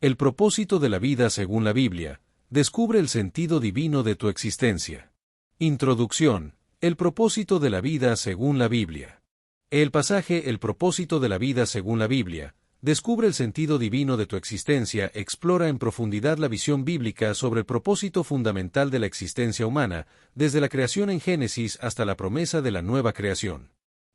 El propósito de la vida según la Biblia. Descubre el sentido divino de tu existencia. Introducción. El propósito de la vida según la Biblia. El pasaje El propósito de la vida según la Biblia. Descubre el sentido divino de tu existencia explora en profundidad la visión bíblica sobre el propósito fundamental de la existencia humana, desde la creación en Génesis hasta la promesa de la nueva creación.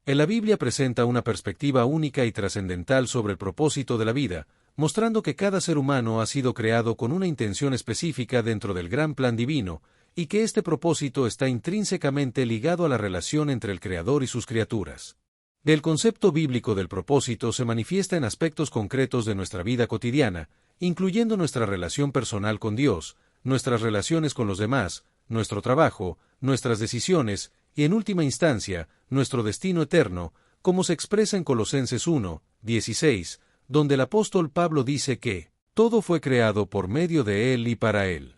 En la Biblia presenta una perspectiva única y trascendental sobre el propósito de la vida, mostrando que cada ser humano ha sido creado con una intención específica dentro del gran plan divino, y que este propósito está intrínsecamente ligado a la relación entre el Creador y sus criaturas. El concepto bíblico del propósito se manifiesta en aspectos concretos de nuestra vida cotidiana, incluyendo nuestra relación personal con Dios, nuestras relaciones con los demás, nuestro trabajo, nuestras decisiones, y en última instancia, nuestro destino eterno, como se expresa en Colosenses 1:16, donde el apóstol Pablo dice que todo fue creado por medio de Él y para Él.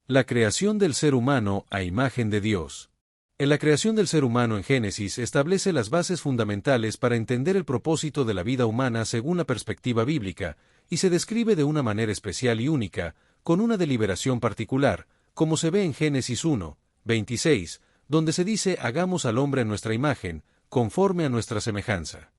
La creación del ser humano a imagen de Dios. En la creación del ser humano en Génesis establece las bases fundamentales para entender el propósito de la vida humana según la perspectiva bíblica, y se describe de una manera especial y única, con una deliberación particular, como se ve en Génesis 1:26, donde se dice hagamos al hombre a nuestra imagen, conforme a nuestra semejanza.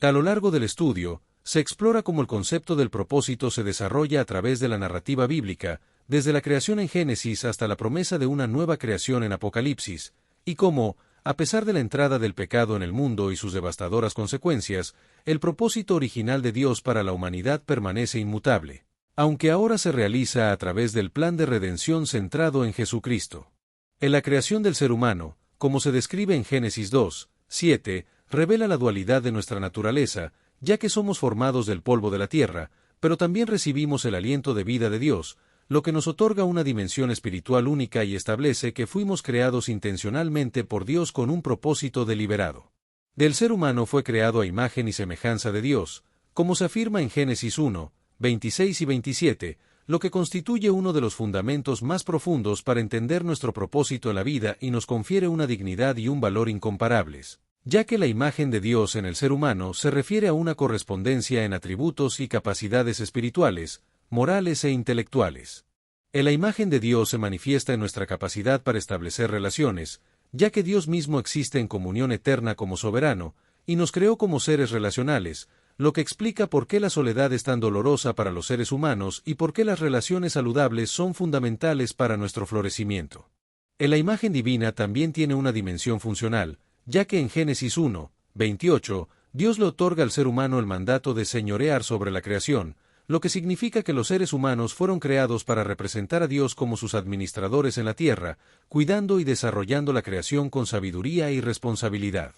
A lo largo del estudio, se explora cómo el concepto del propósito se desarrolla a través de la narrativa bíblica, desde la creación en Génesis hasta la promesa de una nueva creación en Apocalipsis, y cómo, a pesar de la entrada del pecado en el mundo y sus devastadoras consecuencias, el propósito original de Dios para la humanidad permanece inmutable, aunque ahora se realiza a través del plan de redención centrado en Jesucristo. En la creación del ser humano, como se describe en Génesis 2:7, revela la dualidad de nuestra naturaleza, ya que somos formados del polvo de la tierra, pero también recibimos el aliento de vida de Dios, lo que nos otorga una dimensión espiritual única y establece que fuimos creados intencionalmente por Dios con un propósito deliberado. Del ser humano fue creado a imagen y semejanza de Dios, como se afirma en Génesis 1:26 y 27, lo que constituye uno de los fundamentos más profundos para entender nuestro propósito en la vida y nos confiere una dignidad y un valor incomparables, ya que la imagen de Dios en el ser humano se refiere a una correspondencia en atributos y capacidades espirituales, morales e intelectuales. En la imagen de Dios se manifiesta en nuestra capacidad para establecer relaciones, ya que Dios mismo existe en comunión eterna como soberano, y nos creó como seres relacionales, lo que explica por qué la soledad es tan dolorosa para los seres humanos y por qué las relaciones saludables son fundamentales para nuestro florecimiento. En la imagen divina también tiene una dimensión funcional, ya que en Génesis 1:28, Dios le otorga al ser humano el mandato de señorear sobre la creación, lo que significa que los seres humanos fueron creados para representar a Dios como sus administradores en la tierra, cuidando y desarrollando la creación con sabiduría y responsabilidad.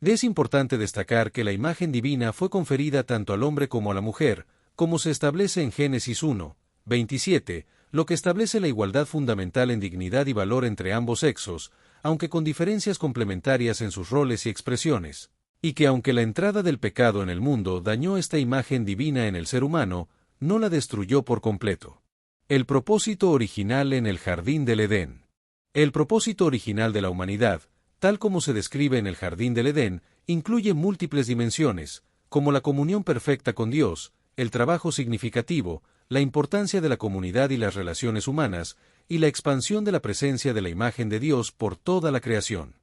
Es importante destacar que la imagen divina fue conferida tanto al hombre como a la mujer, como se establece en Génesis 1:27, lo que establece la igualdad fundamental en dignidad y valor entre ambos sexos, aunque con diferencias complementarias en sus roles y expresiones, y que aunque la entrada del pecado en el mundo dañó esta imagen divina en el ser humano, no la destruyó por completo. El propósito original en el Jardín del Edén. El propósito original de la humanidad, tal como se describe en el Jardín del Edén, incluye múltiples dimensiones, como la comunión perfecta con Dios, el trabajo significativo, la importancia de la comunidad y las relaciones humanas, y la expansión de la presencia de la imagen de Dios por toda la creación.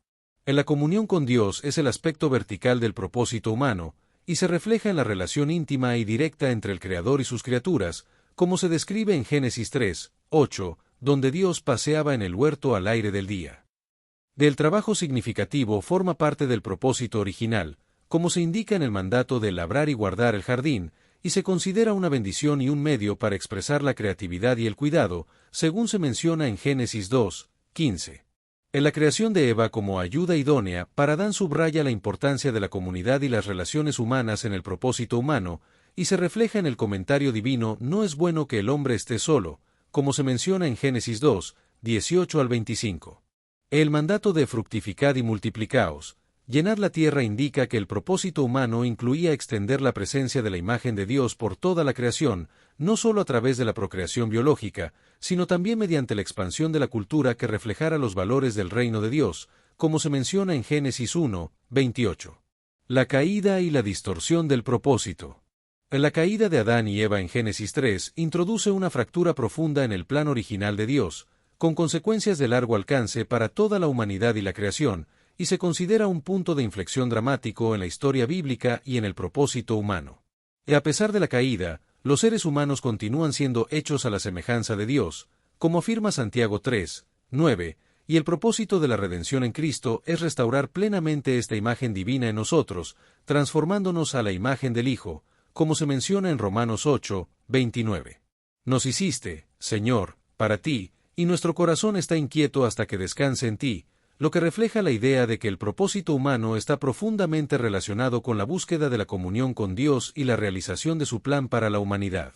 En la comunión con Dios es el aspecto vertical del propósito humano, y se refleja en la relación íntima y directa entre el Creador y sus criaturas, como se describe en Génesis 3:8, donde Dios paseaba en el huerto al aire del día. Del trabajo significativo forma parte del propósito original, como se indica en el mandato de labrar y guardar el jardín, y se considera una bendición y un medio para expresar la creatividad y el cuidado, según se menciona en Génesis 2:15. En la creación de Eva como ayuda idónea, Adán subraya la importancia de la comunidad y las relaciones humanas en el propósito humano, y se refleja en el comentario divino no es bueno que el hombre esté solo, como se menciona en Génesis 2:18 al 25. El mandato de fructificad y multiplicaos, llenad la tierra indica que el propósito humano incluía extender la presencia de la imagen de Dios por toda la creación, no solo a través de la procreación biológica, sino también mediante la expansión de la cultura que reflejara los valores del reino de Dios, como se menciona en Génesis 1:28. La caída y la distorsión del propósito. La caída de Adán y Eva en Génesis 3 introduce una fractura profunda en el plan original de Dios, con consecuencias de largo alcance para toda la humanidad y la creación, y se considera un punto de inflexión dramático en la historia bíblica y en el propósito humano. Y a pesar de la caída, los seres humanos continúan siendo hechos a la semejanza de Dios, como afirma Santiago 3, 9, y el propósito de la redención en Cristo es restaurar plenamente esta imagen divina en nosotros, transformándonos a la imagen del Hijo, como se menciona en Romanos 8, 29. Nos hiciste, Señor, para ti, y nuestro corazón está inquieto hasta que descanse en ti, lo que refleja la idea de que el propósito humano está profundamente relacionado con la búsqueda de la comunión con Dios y la realización de su plan para la humanidad.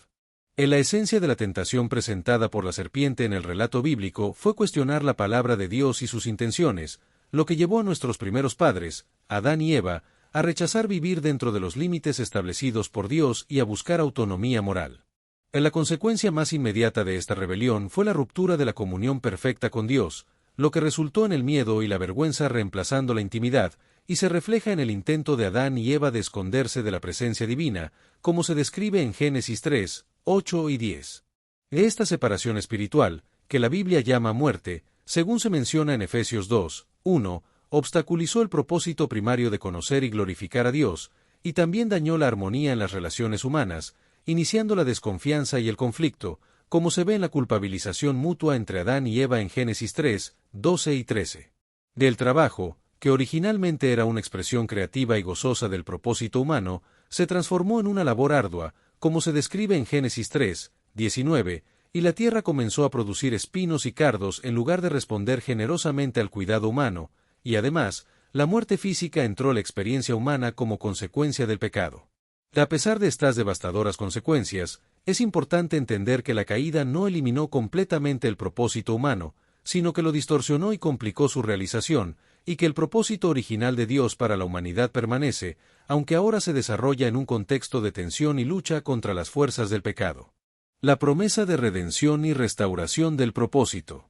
En la esencia de la tentación presentada por la serpiente en el relato bíblico fue cuestionar la palabra de Dios y sus intenciones, lo que llevó a nuestros primeros padres, Adán y Eva, a rechazar vivir dentro de los límites establecidos por Dios y a buscar autonomía moral. La consecuencia más inmediata de esta rebelión fue la ruptura de la comunión perfecta con Dios, lo que resultó en el miedo y la vergüenza reemplazando la intimidad, y se refleja en el intento de Adán y Eva de esconderse de la presencia divina, como se describe en Génesis 3, 8 y 10. Esta separación espiritual, que la Biblia llama muerte, según se menciona en Efesios 2, 1, obstaculizó el propósito primario de conocer y glorificar a Dios, y también dañó la armonía en las relaciones humanas, iniciando la desconfianza y el conflicto, como se ve en la culpabilización mutua entre Adán y Eva en Génesis 3, 12 y 13. Del trabajo, que originalmente era una expresión creativa y gozosa del propósito humano, se transformó en una labor ardua, como se describe en Génesis 3, 19, y la tierra comenzó a producir espinos y cardos en lugar de responder generosamente al cuidado humano, y además, la muerte física entró a la experiencia humana como consecuencia del pecado. A pesar de estas devastadoras consecuencias, es importante entender que la caída no eliminó completamente el propósito humano, sino que lo distorsionó y complicó su realización, y que el propósito original de Dios para la humanidad permanece, aunque ahora se desarrolla en un contexto de tensión y lucha contra las fuerzas del pecado. La promesa de redención y restauración del propósito.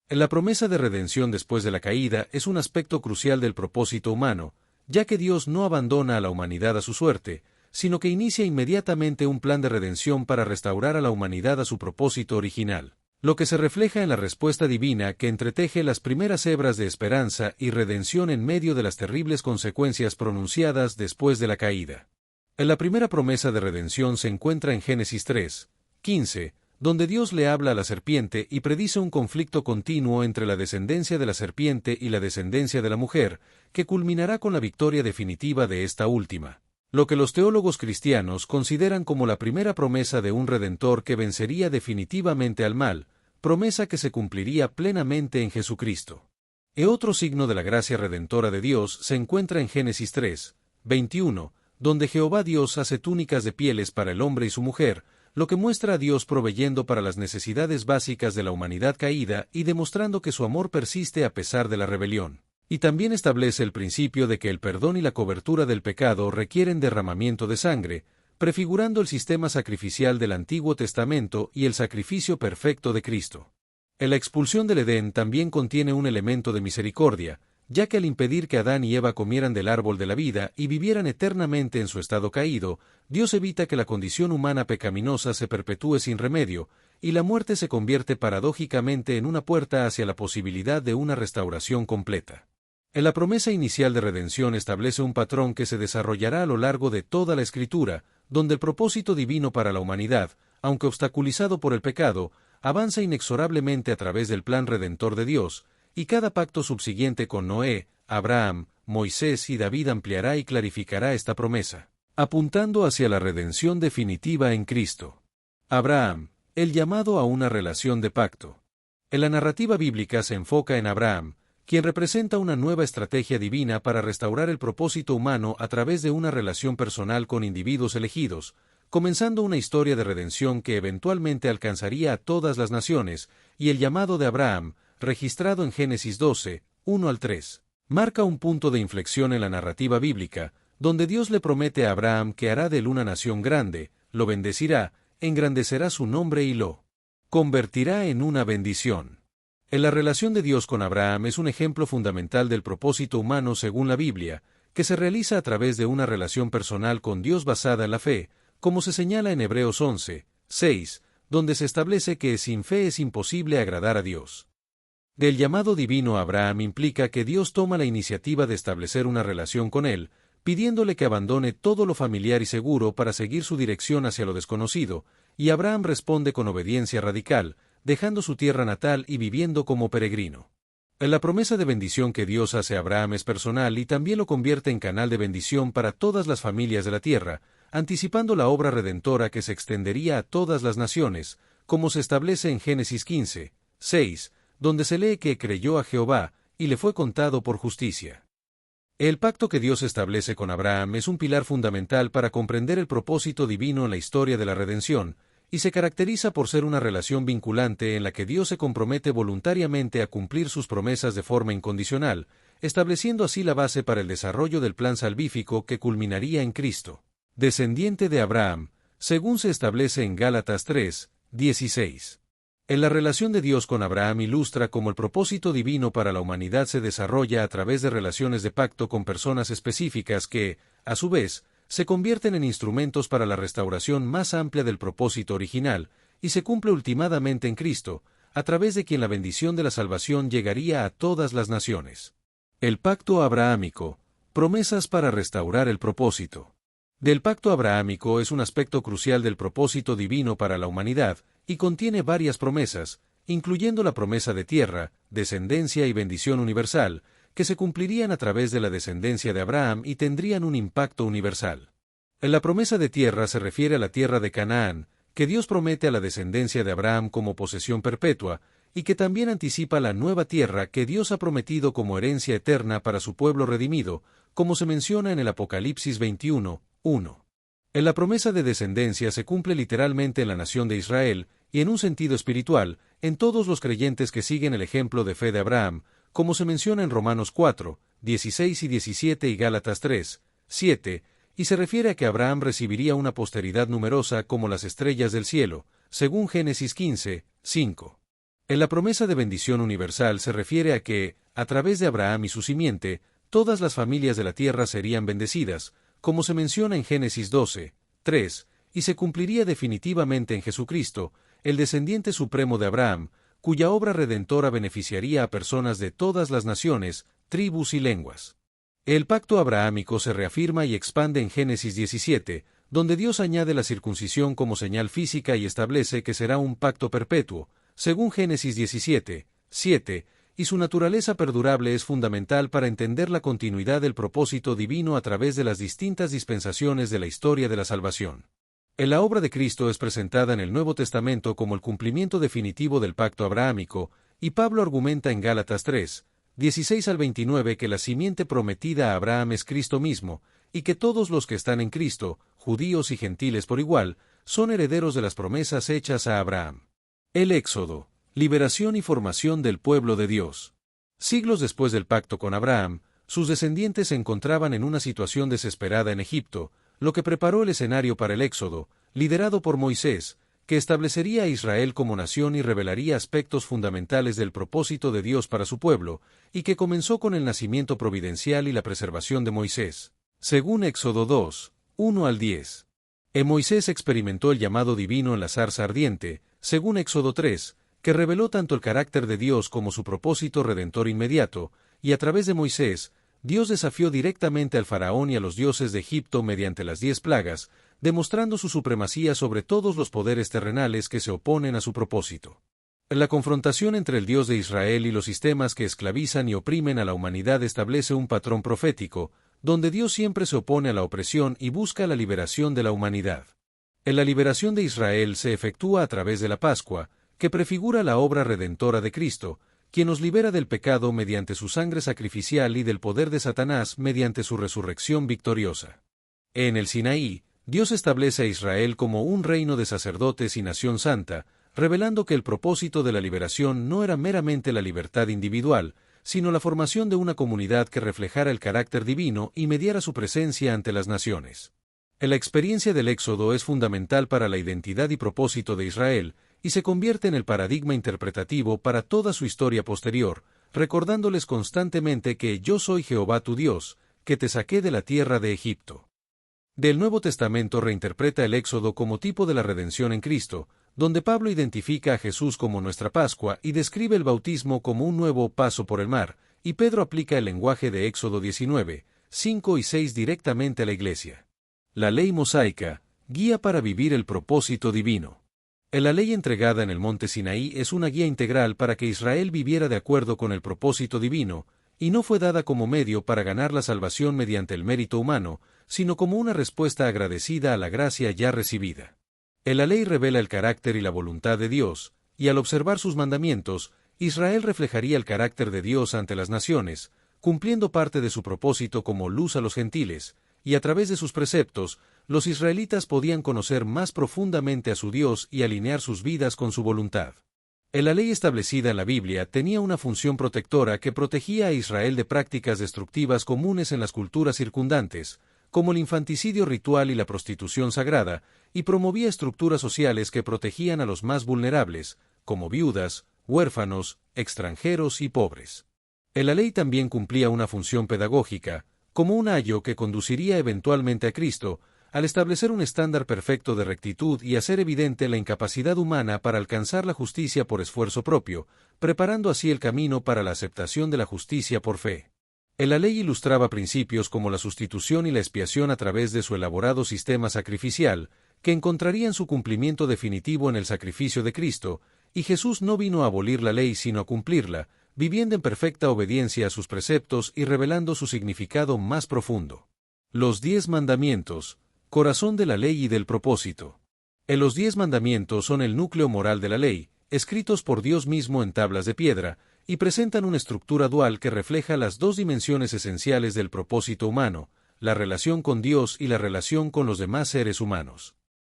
La promesa de redención después de la caída es un aspecto crucial del propósito humano, ya que Dios no abandona a la humanidad a su suerte, sino que inicia inmediatamente un plan de redención para restaurar a la humanidad a su propósito original, lo que se refleja en la respuesta divina que entreteje las primeras hebras de esperanza y redención en medio de las terribles consecuencias pronunciadas después de la caída. La primera promesa de redención se encuentra en Génesis 3, 15, donde Dios le habla a la serpiente y predice un conflicto continuo entre la descendencia de la serpiente y la descendencia de la mujer, que culminará con la victoria definitiva de esta última. Lo que los teólogos cristianos consideran como la primera promesa de un Redentor que vencería definitivamente al mal, promesa que se cumpliría plenamente en Jesucristo. Otro signo de la gracia redentora de Dios se encuentra en Génesis 3, 21, donde Jehová Dios hace túnicas de pieles para el hombre y su mujer, lo que muestra a Dios proveyendo para las necesidades básicas de la humanidad caída y demostrando que su amor persiste a pesar de la rebelión. Y también establece el principio de que el perdón y la cobertura del pecado requieren derramamiento de sangre, prefigurando el sistema sacrificial del Antiguo Testamento y el sacrificio perfecto de Cristo. La expulsión del Edén también contiene un elemento de misericordia, ya que al impedir que Adán y Eva comieran del árbol de la vida y vivieran eternamente en su estado caído, Dios evita que la condición humana pecaminosa se perpetúe sin remedio, y la muerte se convierte paradójicamente en una puerta hacia la posibilidad de una restauración completa. La promesa inicial de redención establece un patrón que se desarrollará a lo largo de toda la Escritura, donde el propósito divino para la humanidad, aunque obstaculizado por el pecado, avanza inexorablemente a través del plan redentor de Dios, y cada pacto subsiguiente con Noé, Abraham, Moisés y David ampliará y clarificará esta promesa, apuntando hacia la redención definitiva en Cristo. Abraham, el llamado a una relación de pacto. En la narrativa bíblica se enfoca en Abraham, quien representa una nueva estrategia divina para restaurar el propósito humano a través de una relación personal con individuos elegidos, comenzando una historia de redención que eventualmente alcanzaría a todas las naciones, y el llamado de Abraham, registrado en Génesis 12, 1 al 3, marca un punto de inflexión en la narrativa bíblica, donde Dios le promete a Abraham que hará de él una nación grande, lo bendecirá, engrandecerá su nombre y lo convertirá en una bendición. La relación de Dios con Abraham es un ejemplo fundamental del propósito humano según la Biblia, que se realiza a través de una relación personal con Dios basada en la fe, como se señala en Hebreos 11, 6, donde se establece que sin fe es imposible agradar a Dios. Del llamado divino a Abraham implica que Dios toma la iniciativa de establecer una relación con él, pidiéndole que abandone todo lo familiar y seguro para seguir su dirección hacia lo desconocido, y Abraham responde con obediencia radical, dejando su tierra natal y viviendo como peregrino. La promesa de bendición que Dios hace a Abraham es personal y también lo convierte en canal de bendición para todas las familias de la tierra, anticipando la obra redentora que se extendería a todas las naciones, como se establece en Génesis 15, 6, donde se lee que creyó a Jehová, y le fue contado por justicia. El pacto que Dios establece con Abraham es un pilar fundamental para comprender el propósito divino en la historia de la redención, y se caracteriza por ser una relación vinculante en la que Dios se compromete voluntariamente a cumplir sus promesas de forma incondicional, estableciendo así la base para el desarrollo del plan salvífico que culminaría en Cristo, descendiente de Abraham, según se establece en Gálatas 3, 16. En la relación de Dios con Abraham ilustra cómo el propósito divino para la humanidad se desarrolla a través de relaciones de pacto con personas específicas que, a su vez, se convierten en instrumentos para la restauración más amplia del propósito original, y se cumple ultimadamente en Cristo, a través de quien la bendición de la salvación llegaría a todas las naciones. El pacto abrahámico, promesas para restaurar el propósito. Del pacto abrahámico es un aspecto crucial del propósito divino para la humanidad, y contiene varias promesas, incluyendo la promesa de tierra, descendencia y bendición universal, que se cumplirían a través de la descendencia de Abraham y tendrían un impacto universal. En la promesa de tierra se refiere a la tierra de Canaán, que Dios promete a la descendencia de Abraham como posesión perpetua, y que también anticipa la nueva tierra que Dios ha prometido como herencia eterna para su pueblo redimido, como se menciona en el Apocalipsis 21, 1. En la promesa de descendencia se cumple literalmente en la nación de Israel, y en un sentido espiritual, en todos los creyentes que siguen el ejemplo de fe de Abraham, como se menciona en Romanos 4, 16 y 17 y Gálatas 3, 7, y se refiere a que Abraham recibiría una posteridad numerosa como las estrellas del cielo, según Génesis 15, 5. En la promesa de bendición universal se refiere a que, a través de Abraham y su simiente, todas las familias de la tierra serían bendecidas, como se menciona en Génesis 12, 3, y se cumpliría definitivamente en Jesucristo, el descendiente supremo de Abraham, cuya obra redentora beneficiaría a personas de todas las naciones, tribus y lenguas. El pacto abrahámico se reafirma y expande en Génesis 17, donde Dios añade la circuncisión como señal física y establece que será un pacto perpetuo, según Génesis 17, 7, y su naturaleza perdurable es fundamental para entender la continuidad del propósito divino a través de las distintas dispensaciones de la historia de la salvación. En la obra de Cristo es presentada en el Nuevo Testamento como el cumplimiento definitivo del pacto abrahámico, y Pablo argumenta en Gálatas 3, 16 al 29 que la simiente prometida a Abraham es Cristo mismo, y que todos los que están en Cristo, judíos y gentiles por igual, son herederos de las promesas hechas a Abraham. El Éxodo, liberación y formación del pueblo de Dios. Siglos después del pacto con Abraham, sus descendientes se encontraban en una situación desesperada en Egipto, lo que preparó el escenario para el Éxodo, liderado por Moisés, que establecería a Israel como nación y revelaría aspectos fundamentales del propósito de Dios para su pueblo, y que comenzó con el nacimiento providencial y la preservación de Moisés, según Éxodo 2, 1 al 10. Moisés experimentó el llamado divino en la zarza ardiente, según Éxodo 3, que reveló tanto el carácter de Dios como su propósito redentor inmediato, y a través de Moisés, Dios desafió directamente al faraón y a los dioses de Egipto mediante las 10 plagas, demostrando su supremacía sobre todos los poderes terrenales que se oponen a su propósito. La confrontación entre el Dios de Israel y los sistemas que esclavizan y oprimen a la humanidad establece un patrón profético, donde Dios siempre se opone a la opresión y busca la liberación de la humanidad. La liberación de Israel se efectúa a través de la Pascua, que prefigura la obra redentora de Cristo, quien nos libera del pecado mediante su sangre sacrificial y del poder de Satanás mediante su resurrección victoriosa. En el Sinaí, Dios establece a Israel como un reino de sacerdotes y nación santa, revelando que el propósito de la liberación no era meramente la libertad individual, sino la formación de una comunidad que reflejara el carácter divino y mediara su presencia ante las naciones. La experiencia del Éxodo es fundamental para la identidad y propósito de Israel, y se convierte en el paradigma interpretativo para toda su historia posterior, recordándoles constantemente que yo soy Jehová tu Dios, que te saqué de la tierra de Egipto. Del Nuevo Testamento reinterpreta el Éxodo como tipo de la redención en Cristo, donde Pablo identifica a Jesús como nuestra Pascua y describe el bautismo como un nuevo paso por el mar, y Pedro aplica el lenguaje de Éxodo 19, 5 y 6 directamente a la Iglesia. La ley mosaica, guía para vivir el propósito divino. La ley entregada en el monte Sinaí es una guía integral para que Israel viviera de acuerdo con el propósito divino, y no fue dada como medio para ganar la salvación mediante el mérito humano, sino como una respuesta agradecida a la gracia ya recibida. La ley revela el carácter y la voluntad de Dios, y al observar sus mandamientos, Israel reflejaría el carácter de Dios ante las naciones, cumpliendo parte de su propósito como luz a los gentiles, y a través de sus preceptos, los israelitas podían conocer más profundamente a su Dios y alinear sus vidas con su voluntad. La ley establecida en la Biblia tenía una función protectora que protegía a Israel de prácticas destructivas comunes en las culturas circundantes, como el infanticidio ritual y la prostitución sagrada, y promovía estructuras sociales que protegían a los más vulnerables, como viudas, huérfanos, extranjeros y pobres. La ley también cumplía una función pedagógica, como un ayo que conduciría eventualmente a Cristo, al establecer un estándar perfecto de rectitud y hacer evidente la incapacidad humana para alcanzar la justicia por esfuerzo propio, preparando así el camino para la aceptación de la justicia por fe. La ley ilustraba principios como la sustitución y la expiación a través de su elaborado sistema sacrificial, que encontrarían su cumplimiento definitivo en el sacrificio de Cristo, y Jesús no vino a abolir la ley sino a cumplirla, viviendo en perfecta obediencia a sus preceptos y revelando su significado más profundo. Los 10 mandamientos, corazón de la ley y del propósito. Los 10 mandamientos son el núcleo moral de la ley, escritos por Dios mismo en tablas de piedra, y presentan una estructura dual que refleja las dos dimensiones esenciales del propósito humano, la relación con Dios y la relación con los demás seres humanos.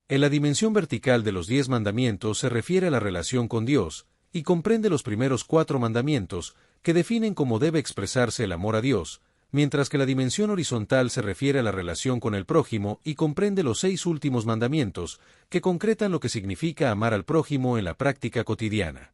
En la dimensión vertical de los 10 mandamientos se refiere a la relación con Dios, y comprende los primeros 4 mandamientos, que definen cómo debe expresarse el amor a Dios, mientras que la dimensión horizontal se refiere a la relación con el prójimo y comprende los 6 últimos mandamientos, que concretan lo que significa amar al prójimo en la práctica cotidiana.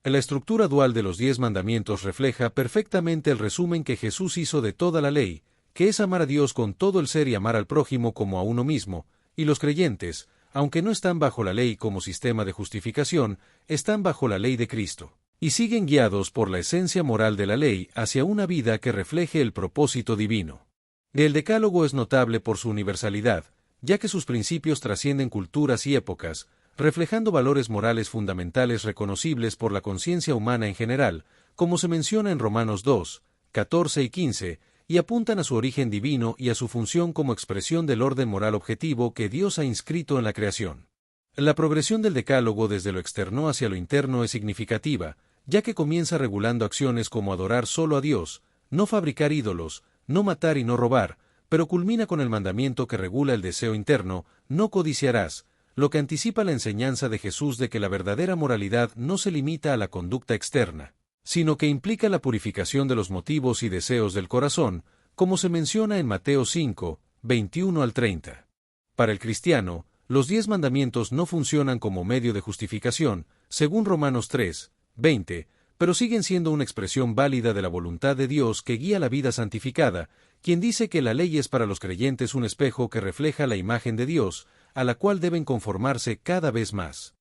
La estructura dual de los 10 mandamientos refleja perfectamente el resumen que Jesús hizo de toda la ley, que es amar a Dios con todo el ser y amar al prójimo como a uno mismo, y los creyentes, aunque no están bajo la ley como sistema de justificación, están bajo la ley de Cristo, y siguen guiados por la esencia moral de la ley hacia una vida que refleje el propósito divino. El Decálogo es notable por su universalidad, ya que sus principios trascienden culturas y épocas, reflejando valores morales fundamentales reconocibles por la conciencia humana en general, como se menciona en Romanos 2, 14 y 15, y apuntan a su origen divino y a su función como expresión del orden moral objetivo que Dios ha inscrito en la creación. La progresión del Decálogo desde lo externo hacia lo interno es significativa, ya que comienza regulando acciones como adorar solo a Dios, no fabricar ídolos, no matar y no robar, pero culmina con el mandamiento que regula el deseo interno, no codiciarás, lo que anticipa la enseñanza de Jesús de que la verdadera moralidad no se limita a la conducta externa, sino que implica la purificación de los motivos y deseos del corazón, como se menciona en Mateo 5, 21 al 30. Para el cristiano, los 10 mandamientos no funcionan como medio de justificación, según Romanos 3, 20, pero siguen siendo una expresión válida de la voluntad de Dios que guía la vida santificada, quien dice que la ley es para los creyentes un espejo que refleja la imagen de Dios, a la cual deben conformarse cada vez más.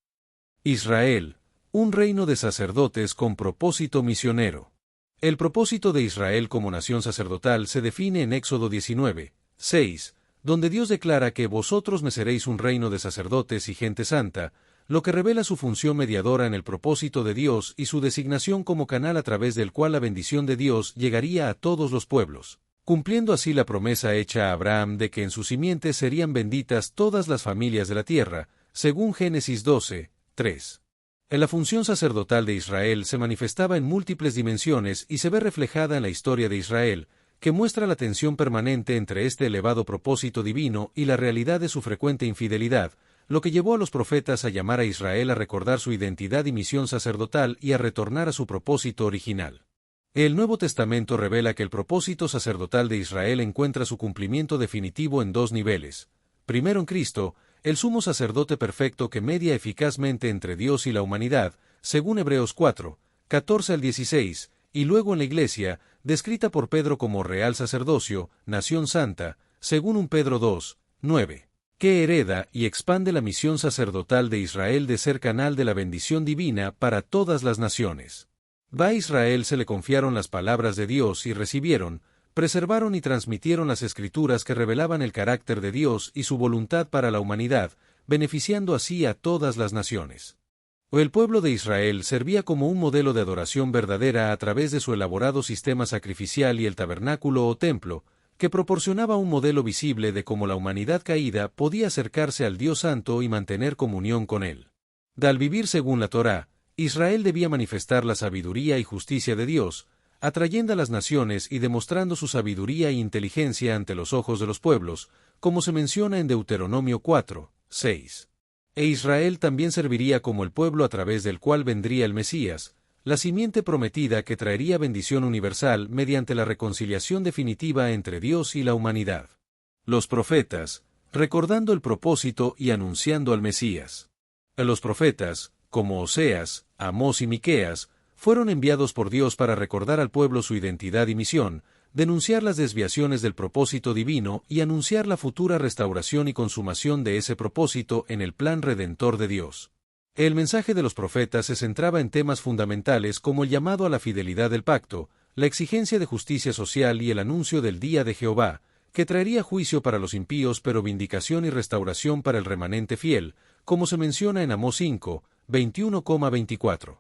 Israel, un reino de sacerdotes con propósito misionero. El propósito de Israel como nación sacerdotal se define en Éxodo 19, 6, donde Dios declara que vosotros me seréis un reino de sacerdotes y gente santa, lo que revela su función mediadora en el propósito de Dios y su designación como canal a través del cual la bendición de Dios llegaría a todos los pueblos, cumpliendo así la promesa hecha a Abraham de que en su simiente serían benditas todas las familias de la tierra, según Génesis 12, 3. La función sacerdotal de Israel se manifestaba en múltiples dimensiones y se ve reflejada en la historia de Israel, que muestra la tensión permanente entre este elevado propósito divino y la realidad de su frecuente infidelidad, lo que llevó a los profetas a llamar a Israel a recordar su identidad y misión sacerdotal y a retornar a su propósito original. El Nuevo Testamento revela que el propósito sacerdotal de Israel encuentra su cumplimiento definitivo en 2 niveles. Primero en Cristo, el sumo sacerdote perfecto que media eficazmente entre Dios y la humanidad, según Hebreos 4, 14 al 16, y luego en la Iglesia, descrita por Pedro como real sacerdocio, nación santa, según 1 Pedro 2, 9. Que hereda y expande la misión sacerdotal de Israel de ser canal de la bendición divina para todas las naciones. A Israel se le confiaron las palabras de Dios y recibieron, preservaron y transmitieron las escrituras que revelaban el carácter de Dios y su voluntad para la humanidad, beneficiando así a todas las naciones. El pueblo de Israel servía como un modelo de adoración verdadera a través de su elaborado sistema sacrificial y el tabernáculo o templo, que proporcionaba un modelo visible de cómo la humanidad caída podía acercarse al Dios Santo y mantener comunión con Él. Al vivir según la Torá, Israel debía manifestar la sabiduría y justicia de Dios, atrayendo a las naciones y demostrando su sabiduría e inteligencia ante los ojos de los pueblos, como se menciona en Deuteronomio 4, 6. E Israel también serviría como el pueblo a través del cual vendría el Mesías, la simiente prometida que traería bendición universal mediante la reconciliación definitiva entre Dios y la humanidad. Los profetas, recordando el propósito y anunciando al Mesías. Los profetas, como Oseas, Amós y Miqueas, fueron enviados por Dios para recordar al pueblo su identidad y misión, denunciar las desviaciones del propósito divino y anunciar la futura restauración y consumación de ese propósito en el plan redentor de Dios. El mensaje de los profetas se centraba en temas fundamentales como el llamado a la fidelidad del pacto, la exigencia de justicia social y el anuncio del día de Jehová, que traería juicio para los impíos pero vindicación y restauración para el remanente fiel, como se menciona en Amós 5, 21,24.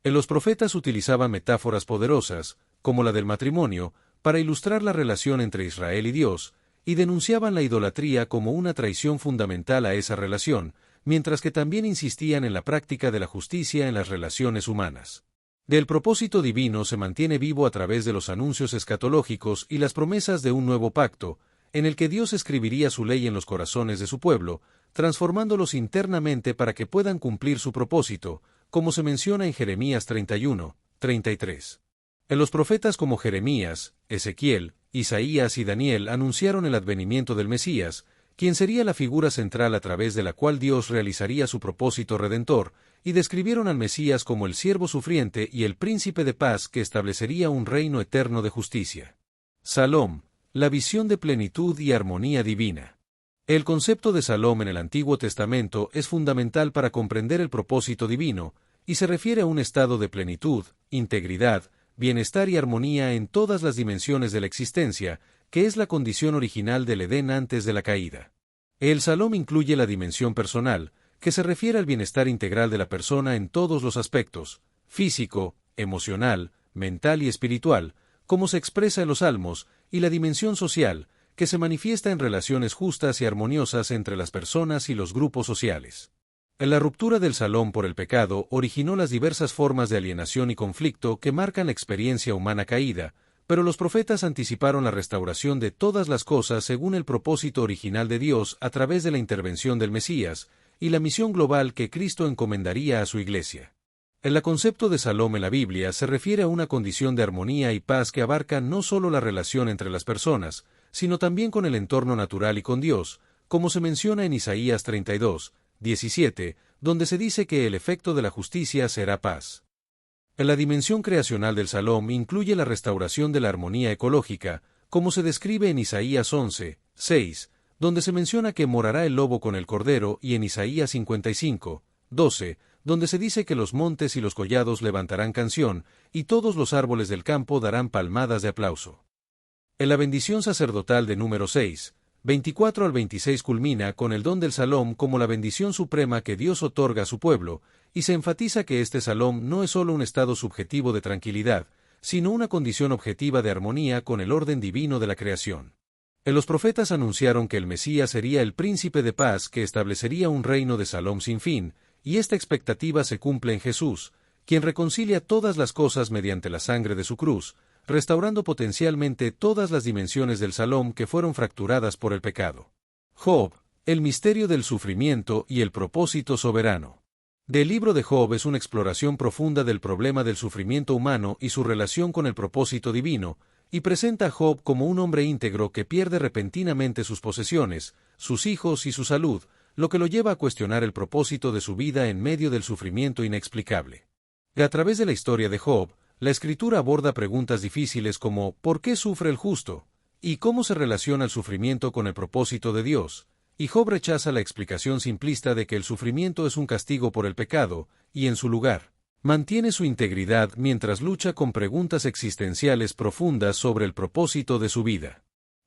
Los profetas utilizaban metáforas poderosas, como la del matrimonio, para ilustrar la relación entre Israel y Dios, y denunciaban la idolatría como una traición fundamental a esa relación, mientras que también insistían en la práctica de la justicia en las relaciones humanas. El propósito divino se mantiene vivo a través de los anuncios escatológicos y las promesas de un nuevo pacto, en el que Dios escribiría su ley en los corazones de su pueblo, transformándolos internamente para que puedan cumplir su propósito, como se menciona en Jeremías 31, 33. Los profetas como Jeremías, Ezequiel, Isaías y Daniel anunciaron el advenimiento del Mesías, quien sería la figura central a través de la cual Dios realizaría su propósito redentor, y describieron al Mesías como el siervo sufriente y el príncipe de paz que establecería un reino eterno de justicia. Salom, la visión de plenitud y armonía divina. El concepto de Salom en el Antiguo Testamento es fundamental para comprender el propósito divino, y se refiere a un estado de plenitud, integridad, bienestar y armonía en todas las dimensiones de la existencia, que es la condición original del Edén antes de la caída. El Salom incluye la dimensión personal, que se refiere al bienestar integral de la persona en todos los aspectos, físico, emocional, mental y espiritual, como se expresa en los Salmos, y la dimensión social, que se manifiesta en relaciones justas y armoniosas entre las personas y los grupos sociales. La ruptura del Salom por el pecado originó las diversas formas de alienación y conflicto que marcan la experiencia humana caída, pero los profetas anticiparon la restauración de todas las cosas según el propósito original de Dios a través de la intervención del Mesías y la misión global que Cristo encomendaría a su Iglesia. El concepto de Salom en la Biblia se refiere a una condición de armonía y paz que abarca no solo la relación entre las personas, sino también con el entorno natural y con Dios, como se menciona en Isaías 32, 17, donde se dice que el efecto de la justicia será paz. La dimensión creacional del Salom incluye la restauración de la armonía ecológica, como se describe en Isaías 11, 6, donde se menciona que morará el lobo con el cordero, y en Isaías 55, 12, donde se dice que los montes y los collados levantarán canción, y todos los árboles del campo darán palmadas de aplauso. En la bendición sacerdotal de número 6, 24 al 26 culmina con el don del Salom como la bendición suprema que Dios otorga a su pueblo, y se enfatiza que este Salom no es solo un estado subjetivo de tranquilidad, sino una condición objetiva de armonía con el orden divino de la creación. Los profetas anunciaron que el Mesías sería el príncipe de paz que establecería un reino de Salom sin fin, y esta expectativa se cumple en Jesús, quien reconcilia todas las cosas mediante la sangre de su cruz, restaurando potencialmente todas las dimensiones del Salom que fueron fracturadas por el pecado. Job, el misterio del sufrimiento y el propósito soberano. El libro de Job es una exploración profunda del problema del sufrimiento humano y su relación con el propósito divino, y presenta a Job como un hombre íntegro que pierde repentinamente sus posesiones, sus hijos y su salud, lo que lo lleva a cuestionar el propósito de su vida en medio del sufrimiento inexplicable. A través de la historia de Job, la Escritura aborda preguntas difíciles como ¿por qué sufre el justo? ¿Y cómo se relaciona el sufrimiento con el propósito de Dios? y Job rechaza la explicación simplista de que el sufrimiento es un castigo por el pecado, y en su lugar, mantiene su integridad mientras lucha con preguntas existenciales profundas sobre el propósito de su vida.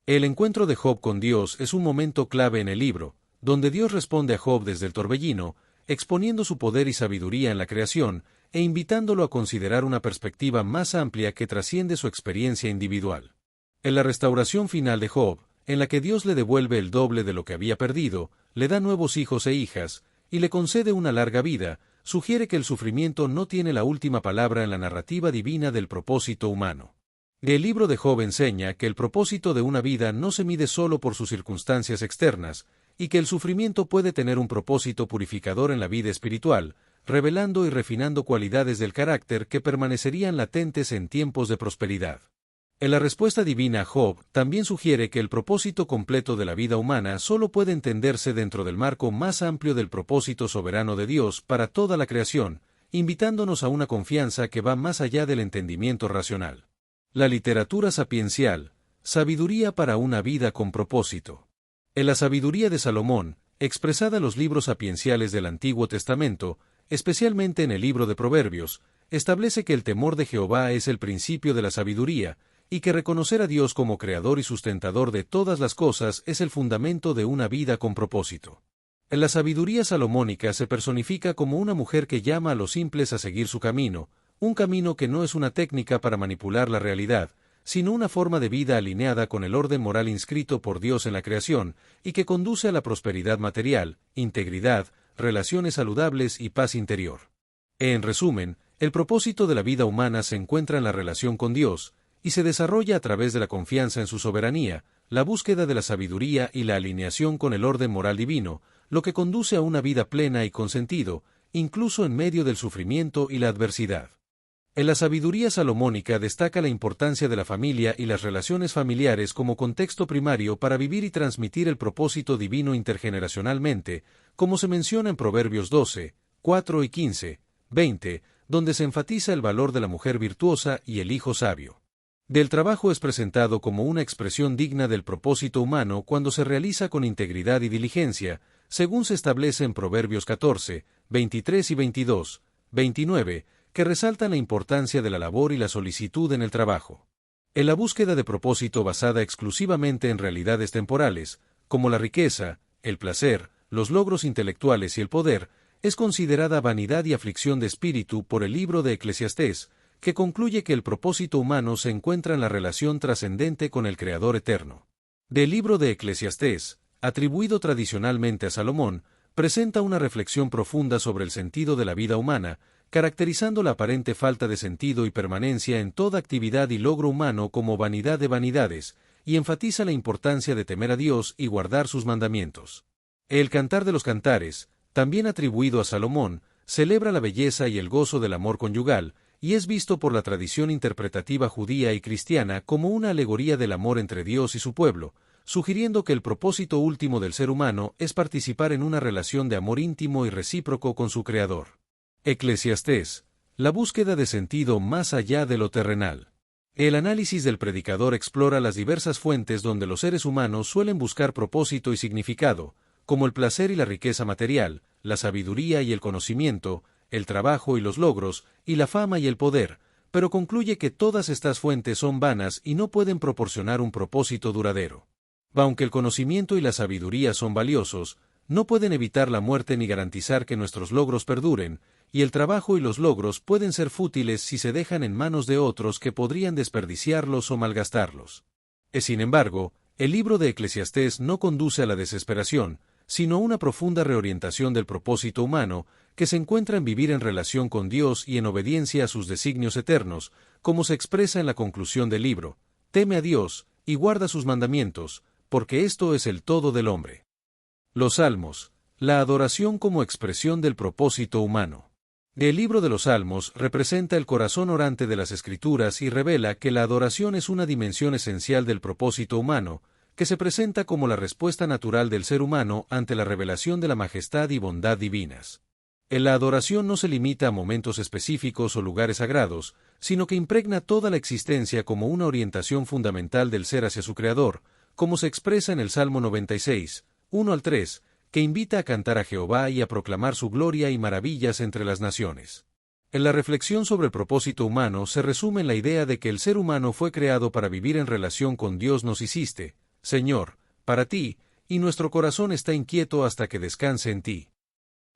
El encuentro de Job con Dios es un momento clave en el libro, donde Dios responde a Job desde el torbellino, exponiendo su poder y sabiduría en la creación, e invitándolo a considerar una perspectiva más amplia que trasciende su experiencia individual. En la restauración final de Job, en la que Dios le devuelve el doble de lo que había perdido, le da nuevos hijos e hijas, y le concede una larga vida, sugiere que el sufrimiento no tiene la última palabra en la narrativa divina del propósito humano. El libro de Job enseña que el propósito de una vida no se mide solo por sus circunstancias externas, y que el sufrimiento puede tener un propósito purificador en la vida espiritual, revelando y refinando cualidades del carácter que permanecerían latentes en tiempos de prosperidad. En la respuesta divina a Job también sugiere que el propósito completo de la vida humana solo puede entenderse dentro del marco más amplio del propósito soberano de Dios para toda la creación, invitándonos a una confianza que va más allá del entendimiento racional. La literatura sapiencial, sabiduría para una vida con propósito. En la sabiduría de Salomón, expresada en los libros sapienciales del Antiguo Testamento, especialmente en el libro de Proverbios, establece que el temor de Jehová es el principio de la sabiduría, y que reconocer a Dios como creador y sustentador de todas las cosas es el fundamento de una vida con propósito. En la sabiduría salomónica se personifica como una mujer que llama a los simples a seguir su camino, un camino que no es una técnica para manipular la realidad, sino una forma de vida alineada con el orden moral inscrito por Dios en la creación, y que conduce a la prosperidad material, integridad, relaciones saludables y paz interior. En resumen, el propósito de la vida humana se encuentra en la relación con Dios, y se desarrolla a través de la confianza en su soberanía, la búsqueda de la sabiduría y la alineación con el orden moral divino, lo que conduce a una vida plena y con sentido, incluso en medio del sufrimiento y la adversidad. En la sabiduría salomónica destaca la importancia de la familia y las relaciones familiares como contexto primario para vivir y transmitir el propósito divino intergeneracionalmente, como se menciona en Proverbios 12, 4 y 15, 20, donde se enfatiza el valor de la mujer virtuosa y el hijo sabio. Del trabajo es presentado como una expresión digna del propósito humano cuando se realiza con integridad y diligencia, según se establece en Proverbios 14, 23 y 22, 29, que resaltan la importancia de la labor y la solicitud en el trabajo. En la búsqueda de propósito basada exclusivamente en realidades temporales, como la riqueza, el placer, los logros intelectuales y el poder, es considerada vanidad y aflicción de espíritu por el libro de Eclesiastés, que concluye que el propósito humano se encuentra en la relación trascendente con el Creador eterno. Del libro de Eclesiastés, atribuido tradicionalmente a Salomón, presenta una reflexión profunda sobre el sentido de la vida humana, caracterizando la aparente falta de sentido y permanencia en toda actividad y logro humano como vanidad de vanidades, y enfatiza la importancia de temer a Dios y guardar sus mandamientos. El Cantar de los Cantares, también atribuido a Salomón, celebra la belleza y el gozo del amor conyugal, y es visto por la tradición interpretativa judía y cristiana como una alegoría del amor entre Dios y su pueblo, sugiriendo que el propósito último del ser humano es participar en una relación de amor íntimo y recíproco con su Creador. Eclesiastés, la búsqueda de sentido más allá de lo terrenal. El análisis del predicador explora las diversas fuentes donde los seres humanos suelen buscar propósito y significado, como el placer y la riqueza material, la sabiduría y el conocimiento, el trabajo y los logros, y la fama y el poder, pero concluye que todas estas fuentes son vanas y no pueden proporcionar un propósito duradero. Aunque el conocimiento y la sabiduría son valiosos, no pueden evitar la muerte ni garantizar que nuestros logros perduren, y el trabajo y los logros pueden ser fútiles si se dejan en manos de otros que podrían desperdiciarlos o malgastarlos. Sin embargo, el libro de Eclesiastés no conduce a la desesperación, sino a una profunda reorientación del propósito humano, que se encuentra en vivir en relación con Dios y en obediencia a sus designios eternos, como se expresa en la conclusión del libro: teme a Dios, y guarda sus mandamientos, porque esto es el todo del hombre. Los Salmos, la adoración como expresión del propósito humano. El libro de los Salmos representa el corazón orante de las Escrituras y revela que la adoración es una dimensión esencial del propósito humano, que se presenta como la respuesta natural del ser humano ante la revelación de la majestad y bondad divinas. La adoración no se limita a momentos específicos o lugares sagrados, sino que impregna toda la existencia como una orientación fundamental del ser hacia su Creador, como se expresa en el Salmo 96, 1 al 3, que invita a cantar a Jehová y a proclamar su gloria y maravillas entre las naciones. En la reflexión sobre el propósito humano se resume en la idea de que el ser humano fue creado para vivir en relación con Dios. Nos hiciste, Señor, para ti, y nuestro corazón está inquieto hasta que descanse en ti.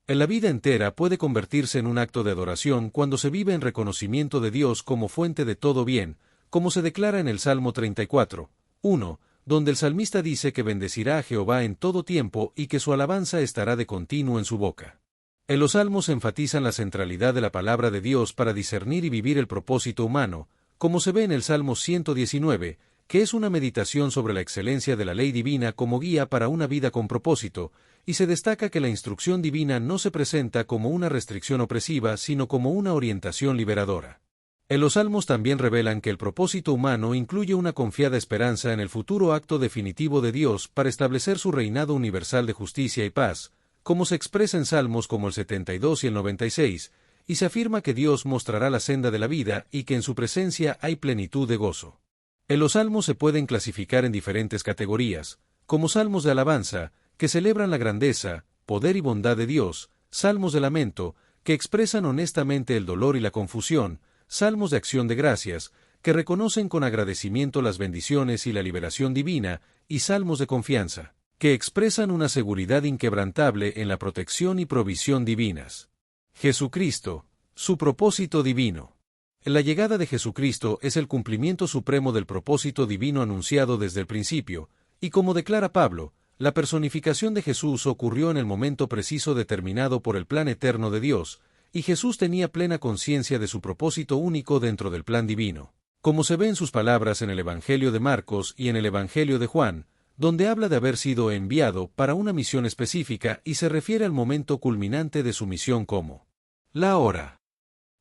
En la vida entera puede convertirse en un acto de adoración cuando se vive en reconocimiento de Dios como fuente de todo bien, como se declara en el Salmo 34, 1, donde el salmista dice que bendecirá a Jehová en todo tiempo y que su alabanza estará de continuo en su boca. En los salmos se enfatizan la centralidad de la palabra de Dios para discernir y vivir el propósito humano, como se ve en el Salmo 119, que es una meditación sobre la excelencia de la ley divina como guía para una vida con propósito, y se destaca que la instrucción divina no se presenta como una restricción opresiva, sino como una orientación liberadora. En los salmos también revelan que el propósito humano incluye una confiada esperanza en el futuro acto definitivo de Dios para establecer su reinado universal de justicia y paz, como se expresa en salmos como el 72 y el 96, y se afirma que Dios mostrará la senda de la vida y que en su presencia hay plenitud de gozo. En los salmos se pueden clasificar en diferentes categorías, como salmos de alabanza, que celebran la grandeza, poder y bondad de Dios, salmos de lamento, que expresan honestamente el dolor y la confusión, salmos de acción de gracias, que reconocen con agradecimiento las bendiciones y la liberación divina, y salmos de confianza, que expresan una seguridad inquebrantable en la protección y provisión divinas. Jesucristo, su propósito divino. La llegada de Jesucristo es el cumplimiento supremo del propósito divino anunciado desde el principio, y como declara Pablo, la personificación de Jesús ocurrió en el momento preciso determinado por el plan eterno de Dios, y Jesús tenía plena conciencia de su propósito único dentro del plan divino, como se ve en sus palabras en el Evangelio de Marcos y en el Evangelio de Juan, donde habla de haber sido enviado para una misión específica y se refiere al momento culminante de su misión como la hora.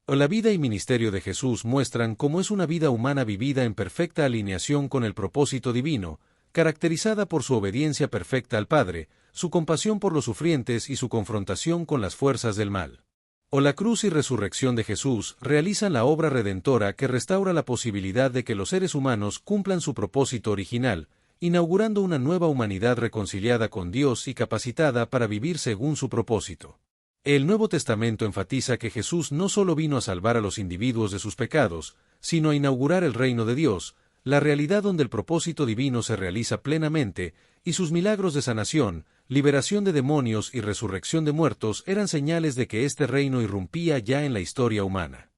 La vida y ministerio de Jesús muestran cómo es una vida humana vivida en perfecta alineación con el propósito divino, caracterizada por su obediencia perfecta al Padre, su compasión por los sufrientes y su confrontación con las fuerzas del mal. La cruz y resurrección de Jesús realizan la obra redentora que restaura la posibilidad de que los seres humanos cumplan su propósito original, inaugurando una nueva humanidad reconciliada con Dios y capacitada para vivir según su propósito. El Nuevo Testamento enfatiza que Jesús no solo vino a salvar a los individuos de sus pecados, sino a inaugurar el reino de Dios, la realidad donde el propósito divino se realiza plenamente, y sus milagros de sanación, liberación de demonios y resurrección de muertos eran señales de que este reino irrumpía ya en la historia humana.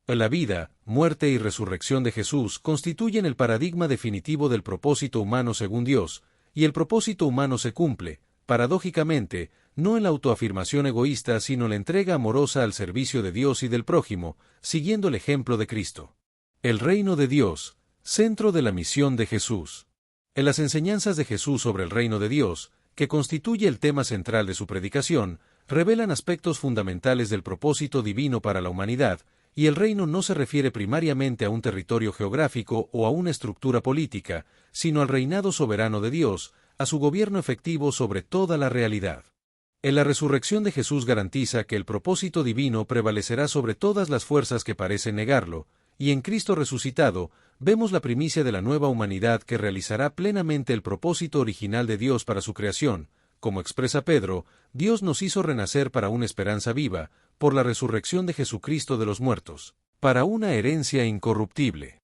La vida, muerte y resurrección de Jesús constituyen el paradigma definitivo del propósito humano según Dios, y el propósito humano se cumple, paradójicamente, no en la autoafirmación egoísta sino en la entrega amorosa al servicio de Dios y del prójimo, siguiendo el ejemplo de Cristo. El reino de Dios, centro de la misión de Jesús. En las enseñanzas de Jesús sobre el reino de Dios, que constituye el tema central de su predicación, revelan aspectos fundamentales del propósito divino para la humanidad, y el reino no se refiere primariamente a un territorio geográfico o a una estructura política, sino al reinado soberano de Dios, a su gobierno efectivo sobre toda la realidad. En la resurrección de Jesús garantiza que el propósito divino prevalecerá sobre todas las fuerzas que parecen negarlo, y en Cristo resucitado, vemos la primicia de la nueva humanidad que realizará plenamente el propósito original de Dios para su creación. Como expresa Pedro, Dios nos hizo renacer para una esperanza viva, por la resurrección de Jesucristo de los muertos, para una herencia incorruptible.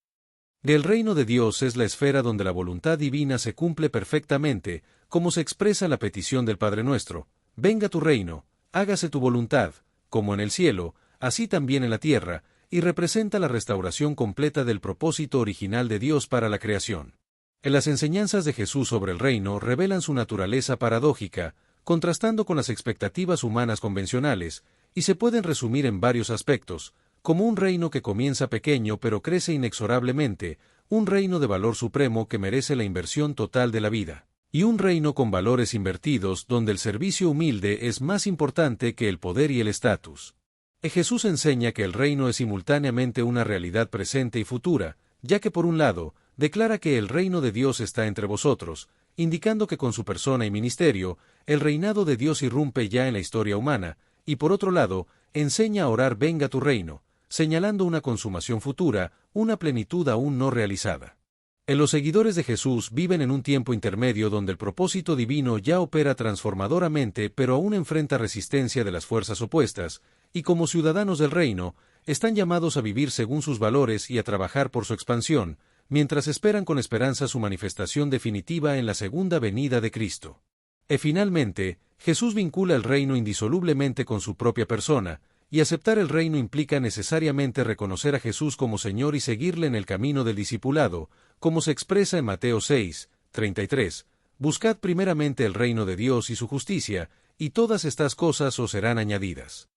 El reino de Dios es la esfera donde la voluntad divina se cumple perfectamente, como se expresa la petición del Padre nuestro: venga tu reino, hágase tu voluntad, como en el cielo, así también en la tierra, y representa la restauración completa del propósito original de Dios para la creación. En las enseñanzas de Jesús sobre el reino revelan su naturaleza paradójica, contrastando con las expectativas humanas convencionales, y se pueden resumir en varios aspectos, como un reino que comienza pequeño pero crece inexorablemente, un reino de valor supremo que merece la inversión total de la vida, y un reino con valores invertidos donde el servicio humilde es más importante que el poder y el estatus. Jesús enseña que el reino es simultáneamente una realidad presente y futura, ya que por un lado, declara que el reino de Dios está entre vosotros, indicando que con su persona y ministerio, el reinado de Dios irrumpe ya en la historia humana, y por otro lado, enseña a orar venga tu reino, señalando una consumación futura, una plenitud aún no realizada. Los seguidores de Jesús viven en un tiempo intermedio donde el propósito divino ya opera transformadoramente, pero aún enfrenta resistencia de las fuerzas opuestas, y como ciudadanos del reino, están llamados a vivir según sus valores y a trabajar por su expansión, mientras esperan con esperanza su manifestación definitiva en la segunda venida de Cristo. Finalmente, Jesús vincula el reino indisolublemente con su propia persona, y aceptar el reino implica necesariamente reconocer a Jesús como Señor y seguirle en el camino del discipulado, como se expresa en Mateo 6, 33. Buscad primeramente el reino de Dios y su justicia, y todas estas cosas os serán añadidas.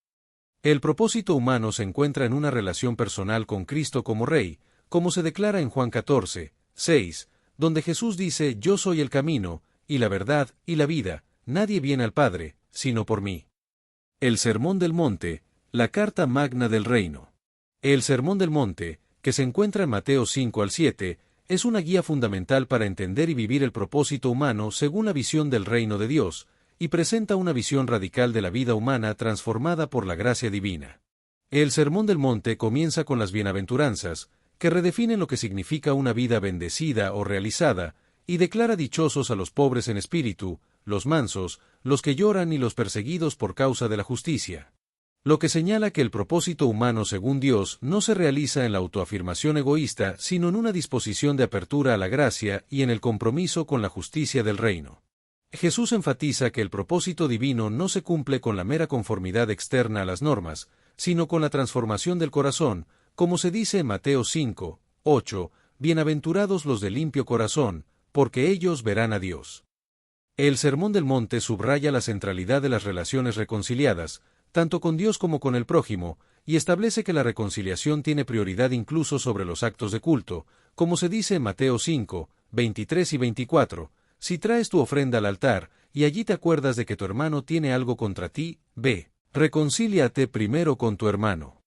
El propósito humano se encuentra en una relación personal con Cristo como Rey, como se declara en Juan 14, 6, donde Jesús dice: Yo soy el camino, y la verdad, y la vida, nadie viene al Padre, sino por mí. El Sermón del Monte, la carta magna del reino. El Sermón del Monte, que se encuentra en Mateo 5 al 7, es una guía fundamental para entender y vivir el propósito humano según la visión del reino de Dios, y presenta una visión radical de la vida humana transformada por la gracia divina. El Sermón del Monte comienza con las bienaventuranzas, que redefinen lo que significa una vida bendecida o realizada, y declara dichosos a los pobres en espíritu, los mansos, los que lloran y los perseguidos por causa de la justicia. Lo que señala que el propósito humano según Dios no se realiza en la autoafirmación egoísta, sino en una disposición de apertura a la gracia y en el compromiso con la justicia del reino. Jesús enfatiza que el propósito divino no se cumple con la mera conformidad externa a las normas, sino con la transformación del corazón, como se dice en Mateo 5, 8, Bienaventurados los de limpio corazón, porque ellos verán a Dios. El Sermón del Monte subraya la centralidad de las relaciones reconciliadas, tanto con Dios como con el prójimo, y establece que la reconciliación tiene prioridad incluso sobre los actos de culto, como se dice en Mateo 5, 23 y 24, si traes tu ofrenda al altar, y allí te acuerdas de que tu hermano tiene algo contra ti, ve, reconcíliate primero con tu hermano.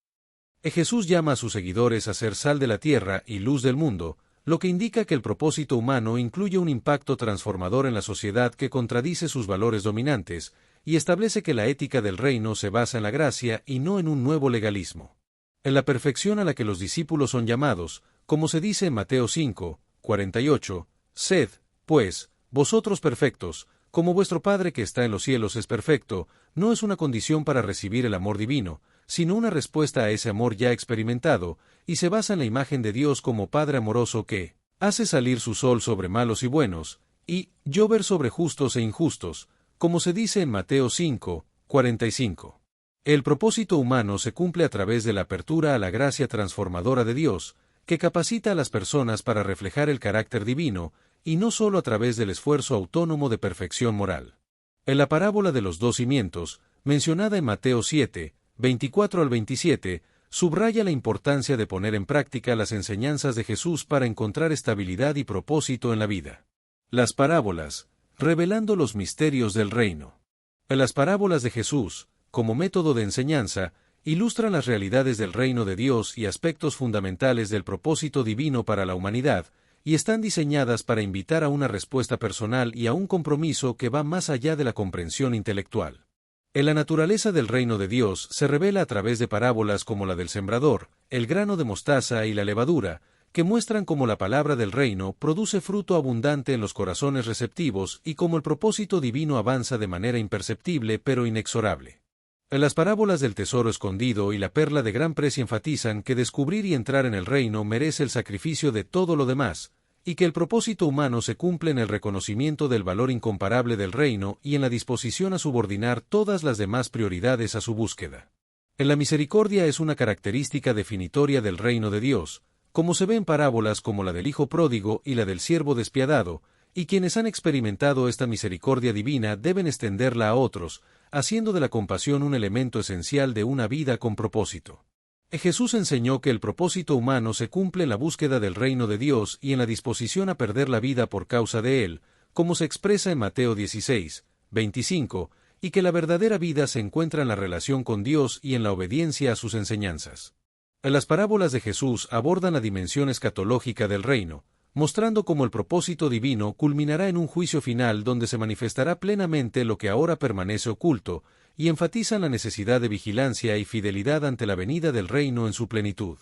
Jesús llama a sus seguidores a ser sal de la tierra y luz del mundo, lo que indica que el propósito humano incluye un impacto transformador en la sociedad que contradice sus valores dominantes, y establece que la ética del reino se basa en la gracia y no en un nuevo legalismo. En la perfección a la que los discípulos son llamados, como se dice en Mateo 5, 48, sed, pues, vosotros perfectos, como vuestro Padre que está en los cielos es perfecto, no es una condición para recibir el amor divino, sino una respuesta a ese amor ya experimentado, y se basa en la imagen de Dios como Padre amoroso que hace salir su sol sobre malos y buenos, y llover sobre justos e injustos, como se dice en Mateo 5, 45. El propósito humano se cumple a través de la apertura a la gracia transformadora de Dios, que capacita a las personas para reflejar el carácter divino, y no solo a través del esfuerzo autónomo de perfección moral. En la parábola de los dos cimientos, mencionada en Mateo 7, 24 al 27, subraya la importancia de poner en práctica las enseñanzas de Jesús para encontrar estabilidad y propósito en la vida. Las parábolas, revelando los misterios del reino. En las parábolas de Jesús, como método de enseñanza, ilustran las realidades del reino de Dios y aspectos fundamentales del propósito divino para la humanidad, y están diseñadas para invitar a una respuesta personal y a un compromiso que va más allá de la comprensión intelectual. En la naturaleza del reino de Dios se revela a través de parábolas como la del sembrador, el grano de mostaza y la levadura, que muestran cómo la palabra del reino produce fruto abundante en los corazones receptivos y cómo el propósito divino avanza de manera imperceptible pero inexorable. En las parábolas del tesoro escondido y la perla de gran precio enfatizan que descubrir y entrar en el reino merece el sacrificio de todo lo demás, y que el propósito humano se cumple en el reconocimiento del valor incomparable del reino y en la disposición a subordinar todas las demás prioridades a su búsqueda. En la misericordia es una característica definitoria del reino de Dios, como se ve en parábolas como la del hijo pródigo y la del siervo despiadado, y quienes han experimentado esta misericordia divina deben extenderla a otros, haciendo de la compasión un elemento esencial de una vida con propósito. Jesús enseñó que el propósito humano se cumple en la búsqueda del reino de Dios y en la disposición a perder la vida por causa de él, como se expresa en Mateo 16, 25, y que la verdadera vida se encuentra en la relación con Dios y en la obediencia a sus enseñanzas. Las parábolas de Jesús abordan la dimensión escatológica del reino, mostrando cómo el propósito divino culminará en un juicio final donde se manifestará plenamente lo que ahora permanece oculto, y enfatizan la necesidad de vigilancia y fidelidad ante la venida del reino en su plenitud.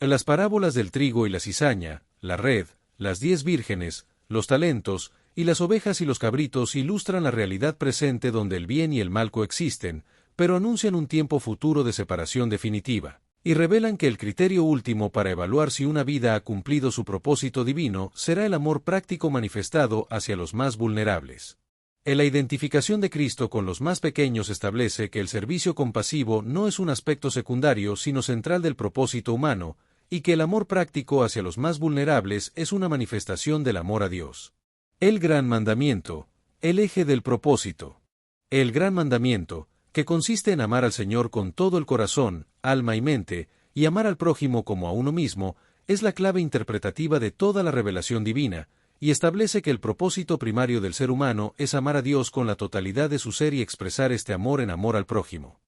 En las parábolas del trigo y la cizaña, la red, las 10 vírgenes, los talentos, y las ovejas y los cabritos ilustran la realidad presente donde el bien y el mal coexisten, pero anuncian un tiempo futuro de separación definitiva, y revelan que el criterio último para evaluar si una vida ha cumplido su propósito divino será el amor práctico manifestado hacia los más vulnerables. En la identificación de Cristo con los más pequeños establece que el servicio compasivo no es un aspecto secundario sino central del propósito humano, y que el amor práctico hacia los más vulnerables es una manifestación del amor a Dios. El gran mandamiento, el eje del propósito. El gran mandamiento, que consiste en amar al Señor con todo el corazón, alma y mente, y amar al prójimo como a uno mismo, es la clave interpretativa de toda la revelación divina, y establece que el propósito primario del ser humano es amar a Dios con la totalidad de su ser y expresar este amor en amor al prójimo.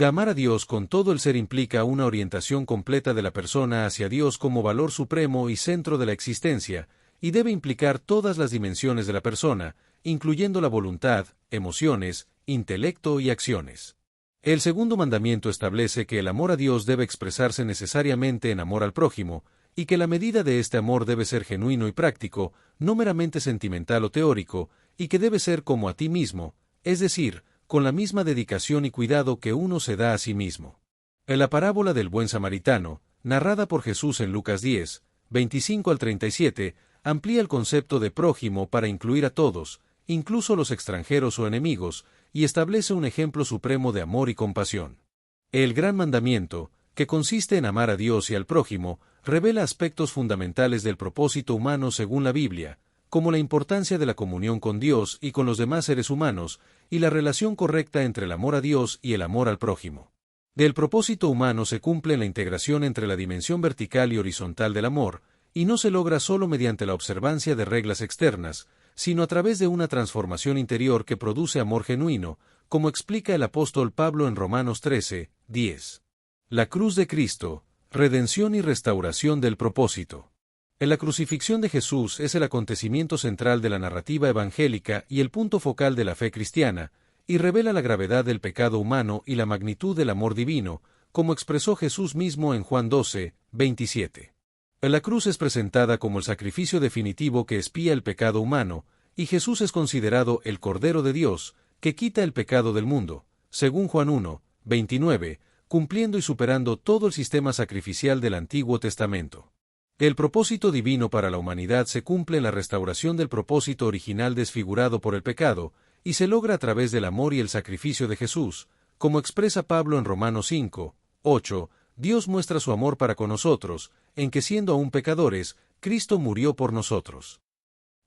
Amar a Dios con todo el ser implica una orientación completa de la persona hacia Dios como valor supremo y centro de la existencia, y debe implicar todas las dimensiones de la persona, incluyendo la voluntad, emociones, intelecto y acciones. El segundo mandamiento establece que el amor a Dios debe expresarse necesariamente en amor al prójimo, y que la medida de este amor debe ser genuino y práctico, no meramente sentimental o teórico, y que debe ser como a ti mismo, es decir, con la misma dedicación y cuidado que uno se da a sí mismo. En la parábola del buen samaritano, narrada por Jesús en Lucas 10, 25 al 37, amplía el concepto de prójimo para incluir a todos, incluso los extranjeros o enemigos, y establece un ejemplo supremo de amor y compasión. El gran mandamiento, que consiste en amar a Dios y al prójimo, revela aspectos fundamentales del propósito humano según la Biblia, como la importancia de la comunión con Dios y con los demás seres humanos, y la relación correcta entre el amor a Dios y el amor al prójimo. Del propósito humano se cumple la integración entre la dimensión vertical y horizontal del amor, y no se logra solo mediante la observancia de reglas externas, sino a través de una transformación interior que produce amor genuino, como explica el apóstol Pablo en Romanos 13, 10. La cruz de Cristo, redención y restauración del propósito. En la crucifixión de Jesús es el acontecimiento central de la narrativa evangélica y el punto focal de la fe cristiana, y revela la gravedad del pecado humano y la magnitud del amor divino, como expresó Jesús mismo en Juan 12, 27. La cruz es presentada como el sacrificio definitivo que expía el pecado humano, y Jesús es considerado el Cordero de Dios, que quita el pecado del mundo, según Juan 1, 29, cumpliendo y superando todo el sistema sacrificial del Antiguo Testamento. El propósito divino para la humanidad se cumple en la restauración del propósito original desfigurado por el pecado, y se logra a través del amor y el sacrificio de Jesús, como expresa Pablo en Romanos 5, 8, Dios muestra su amor para con nosotros, en que siendo aún pecadores, Cristo murió por nosotros.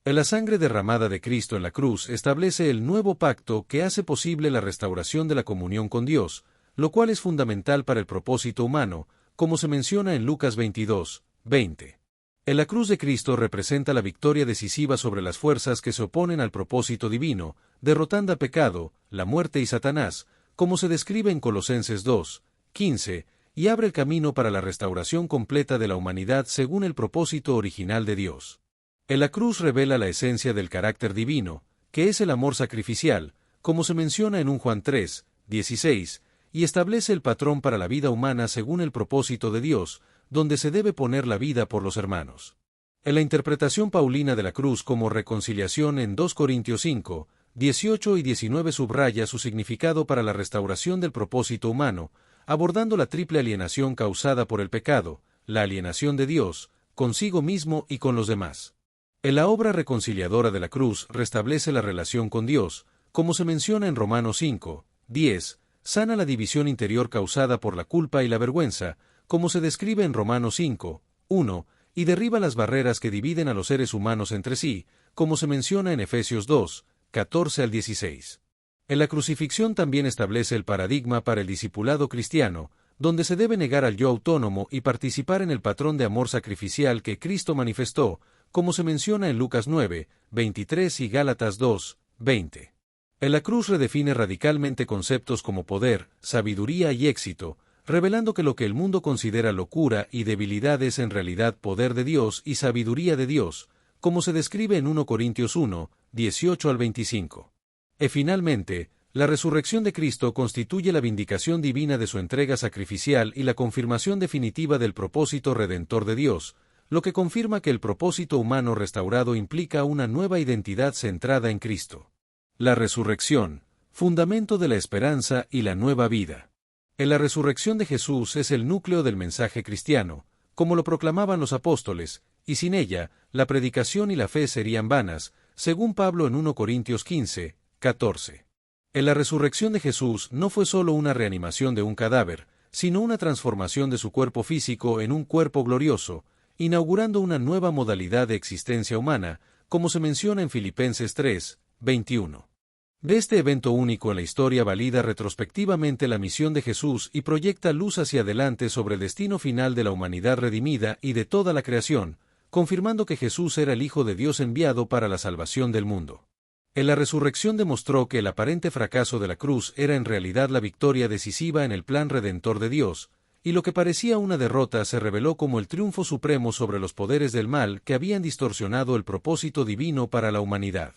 La sangre derramada de Cristo en la cruz establece el nuevo pacto que hace posible la restauración de la comunión con Dios, lo cual es fundamental para el propósito humano, como se menciona en Lucas 22, 20. En la cruz de Cristo representa la victoria decisiva sobre las fuerzas que se oponen al propósito divino, derrotando al pecado, la muerte y Satanás, como se describe en Colosenses 2, 15, y abre el camino para la restauración completa de la humanidad según el propósito original de Dios. En la cruz revela la esencia del carácter divino, que es el amor sacrificial, como se menciona en 1 Juan 3, 16, y establece el patrón para la vida humana según el propósito de Dios, donde se debe poner la vida por los hermanos. En la interpretación paulina de la cruz como reconciliación en 2 Corintios 5, 18 y 19 subraya su significado para la restauración del propósito humano, abordando la triple alienación causada por el pecado, la alienación de Dios, consigo mismo y con los demás. En la obra reconciliadora de la cruz restablece la relación con Dios, como se menciona en Romanos 5, 10, sana la división interior causada por la culpa y la vergüenza, como se describe en Romanos 5, 1, y derriba las barreras que dividen a los seres humanos entre sí, como se menciona en Efesios 2, 14 al 16. En la crucifixión también establece el paradigma para el discipulado cristiano, donde se debe negar al yo autónomo y participar en el patrón de amor sacrificial que Cristo manifestó, como se menciona en Lucas 9, 23 y Gálatas 2, 20. En la cruz redefine radicalmente conceptos como poder, sabiduría y éxito, revelando que lo que el mundo considera locura y debilidad es en realidad poder de Dios y sabiduría de Dios, como se describe en 1 Corintios 1, 18 al 25. Finalmente, la resurrección de Cristo constituye la vindicación divina de su entrega sacrificial y la confirmación definitiva del propósito redentor de Dios, lo que confirma que el propósito humano restaurado implica una nueva identidad centrada en Cristo. La resurrección, fundamento de la esperanza y la nueva vida. La resurrección de Jesús es el núcleo del mensaje cristiano, como lo proclamaban los apóstoles, y sin ella, la predicación y la fe serían vanas, según Pablo en 1 Corintios 15, 14. La resurrección de Jesús no fue solo una reanimación de un cadáver, sino una transformación de su cuerpo físico en un cuerpo glorioso, inaugurando una nueva modalidad de existencia humana, como se menciona en Filipenses 3, 21. De este evento único en la historia valida retrospectivamente la misión de Jesús y proyecta luz hacia adelante sobre el destino final de la humanidad redimida y de toda la creación, confirmando que Jesús era el Hijo de Dios enviado para la salvación del mundo. En la resurrección demostró que el aparente fracaso de la cruz era en realidad la victoria decisiva en el plan redentor de Dios, y lo que parecía una derrota se reveló como el triunfo supremo sobre los poderes del mal que habían distorsionado el propósito divino para la humanidad.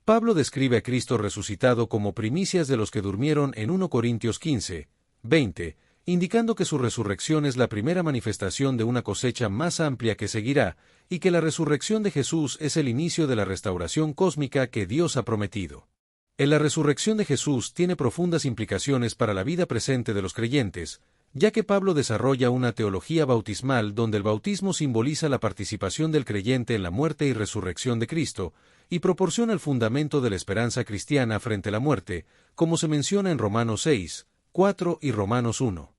Pablo describe a Cristo resucitado como primicias de los que durmieron en 1 Corintios 15, 20, indicando que su resurrección es la primera manifestación de una cosecha más amplia que seguirá, y que la resurrección de Jesús es el inicio de la restauración cósmica que Dios ha prometido. La resurrección de Jesús tiene profundas implicaciones para la vida presente de los creyentes, ya que Pablo desarrolla una teología bautismal donde el bautismo simboliza la participación del creyente en la muerte y resurrección de Cristo, y proporciona el fundamento de la esperanza cristiana frente a la muerte, como se menciona en Romanos 6, 4 y Romanos 1.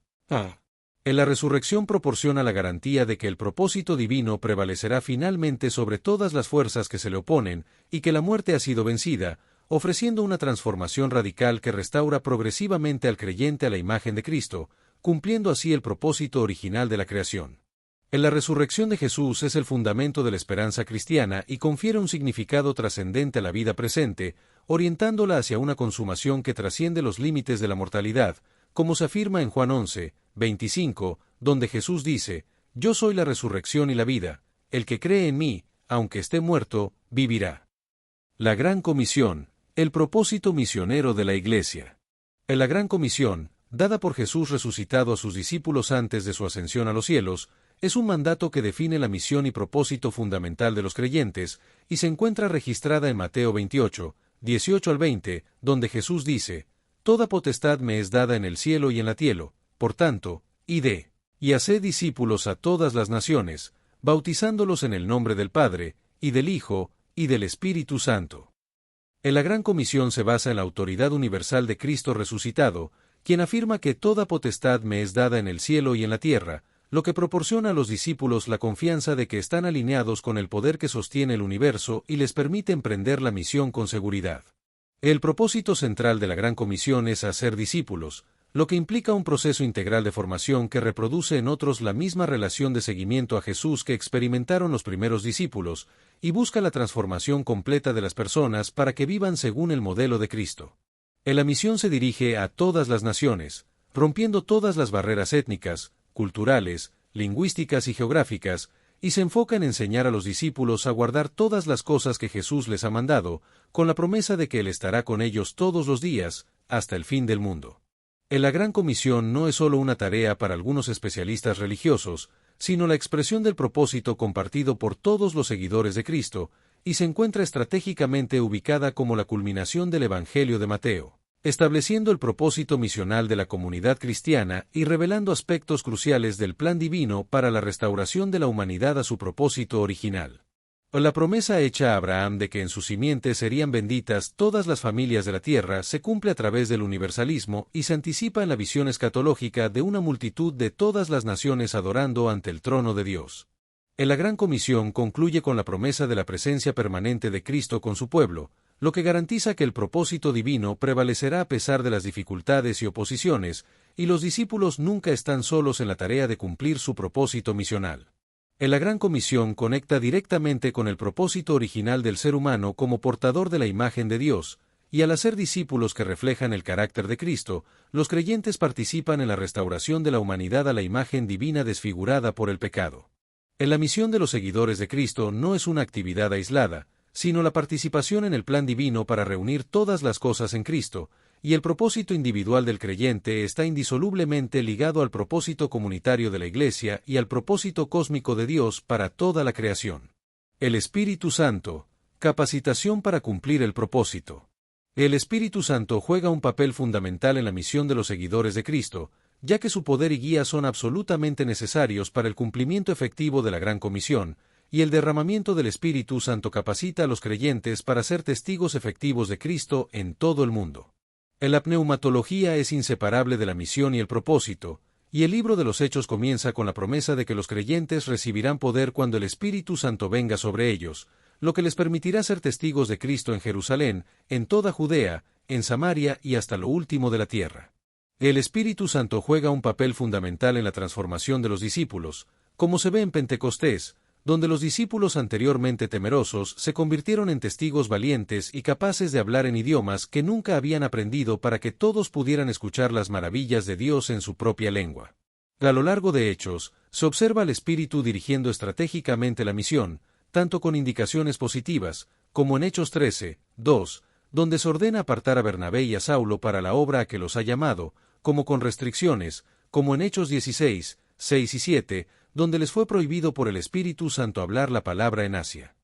La resurrección proporciona la garantía de que el propósito divino prevalecerá finalmente sobre todas las fuerzas que se le oponen, y que la muerte ha sido vencida, ofreciendo una transformación radical que restaura progresivamente al creyente a la imagen de Cristo, cumpliendo así el propósito original de la creación. La resurrección de Jesús es el fundamento de la esperanza cristiana y confiere un significado trascendente a la vida presente, orientándola hacia una consumación que trasciende los límites de la mortalidad, como se afirma en Juan 11, 25, donde Jesús dice: «Yo soy la resurrección y la vida, el que cree en mí, aunque esté muerto, vivirá». La Gran Comisión, el propósito misionero de la Iglesia. En la Gran Comisión, dada por Jesús resucitado a sus discípulos antes de su ascensión a los cielos, es un mandato que define la misión y propósito fundamental de los creyentes, y se encuentra registrada en Mateo 28, 18 al 20, donde Jesús dice: «Toda potestad me es dada en el cielo y en la tierra, por tanto, id, y haced discípulos a todas las naciones, bautizándolos en el nombre del Padre, y del Hijo, y del Espíritu Santo». La Gran Comisión se basa en la autoridad universal de Cristo resucitado, quien afirma que toda potestad me es dada en el cielo y en la tierra, lo que proporciona a los discípulos la confianza de que están alineados con el poder que sostiene el universo y les permite emprender la misión con seguridad. El propósito central de la Gran Comisión es hacer discípulos, lo que implica un proceso integral de formación que reproduce en otros la misma relación de seguimiento a Jesús que experimentaron los primeros discípulos, y busca la transformación completa de las personas para que vivan según el modelo de Cristo. La misión se dirige a todas las naciones, rompiendo todas las barreras étnicas, culturales, lingüísticas y geográficas, y se enfoca en enseñar a los discípulos a guardar todas las cosas que Jesús les ha mandado, con la promesa de que Él estará con ellos todos los días, hasta el fin del mundo. La Gran Comisión no es solo una tarea para algunos especialistas religiosos, sino la expresión del propósito compartido por todos los seguidores de Cristo, y se encuentra estratégicamente ubicada como la culminación del Evangelio de Mateo, estableciendo el propósito misional de la comunidad cristiana y revelando aspectos cruciales del plan divino para la restauración de la humanidad a su propósito original. La promesa hecha a Abraham de que en su simiente serían benditas todas las familias de la tierra se cumple a través del universalismo y se anticipa en la visión escatológica de una multitud de todas las naciones adorando ante el trono de Dios. La Gran Comisión concluye con la promesa de la presencia permanente de Cristo con su pueblo, lo que garantiza que el propósito divino prevalecerá a pesar de las dificultades y oposiciones, y los discípulos nunca están solos en la tarea de cumplir su propósito misional. La Gran Comisión conecta directamente con el propósito original del ser humano como portador de la imagen de Dios, y al hacer discípulos que reflejan el carácter de Cristo, los creyentes participan en la restauración de la humanidad a la imagen divina desfigurada por el pecado. La misión de los seguidores de Cristo no es una actividad aislada, sino la participación en el plan divino para reunir todas las cosas en Cristo, y el propósito individual del creyente está indisolublemente ligado al propósito comunitario de la Iglesia y al propósito cósmico de Dios para toda la creación. El Espíritu Santo, capacitación para cumplir el propósito. El Espíritu Santo juega un papel fundamental en la misión de los seguidores de Cristo, ya que su poder y guía son absolutamente necesarios para el cumplimiento efectivo de la Gran Comisión, y el derramamiento del Espíritu Santo capacita a los creyentes para ser testigos efectivos de Cristo en todo el mundo. La pneumatología es inseparable de la misión y el propósito, y el libro de los Hechos comienza con la promesa de que los creyentes recibirán poder cuando el Espíritu Santo venga sobre ellos, lo que les permitirá ser testigos de Cristo en Jerusalén, en toda Judea, en Samaria y hasta lo último de la tierra. El Espíritu Santo juega un papel fundamental en la transformación de los discípulos, como se ve en Pentecostés, donde los discípulos anteriormente temerosos se convirtieron en testigos valientes y capaces de hablar en idiomas que nunca habían aprendido para que todos pudieran escuchar las maravillas de Dios en su propia lengua. A lo largo de Hechos, se observa al Espíritu dirigiendo estratégicamente la misión, tanto con indicaciones positivas, como en Hechos 13, 2, donde se ordena apartar a Bernabé y a Saulo para la obra a que los ha llamado, como con restricciones, como en Hechos 16, 6 y 7, donde les fue prohibido por el Espíritu Santo hablar la palabra en Asia.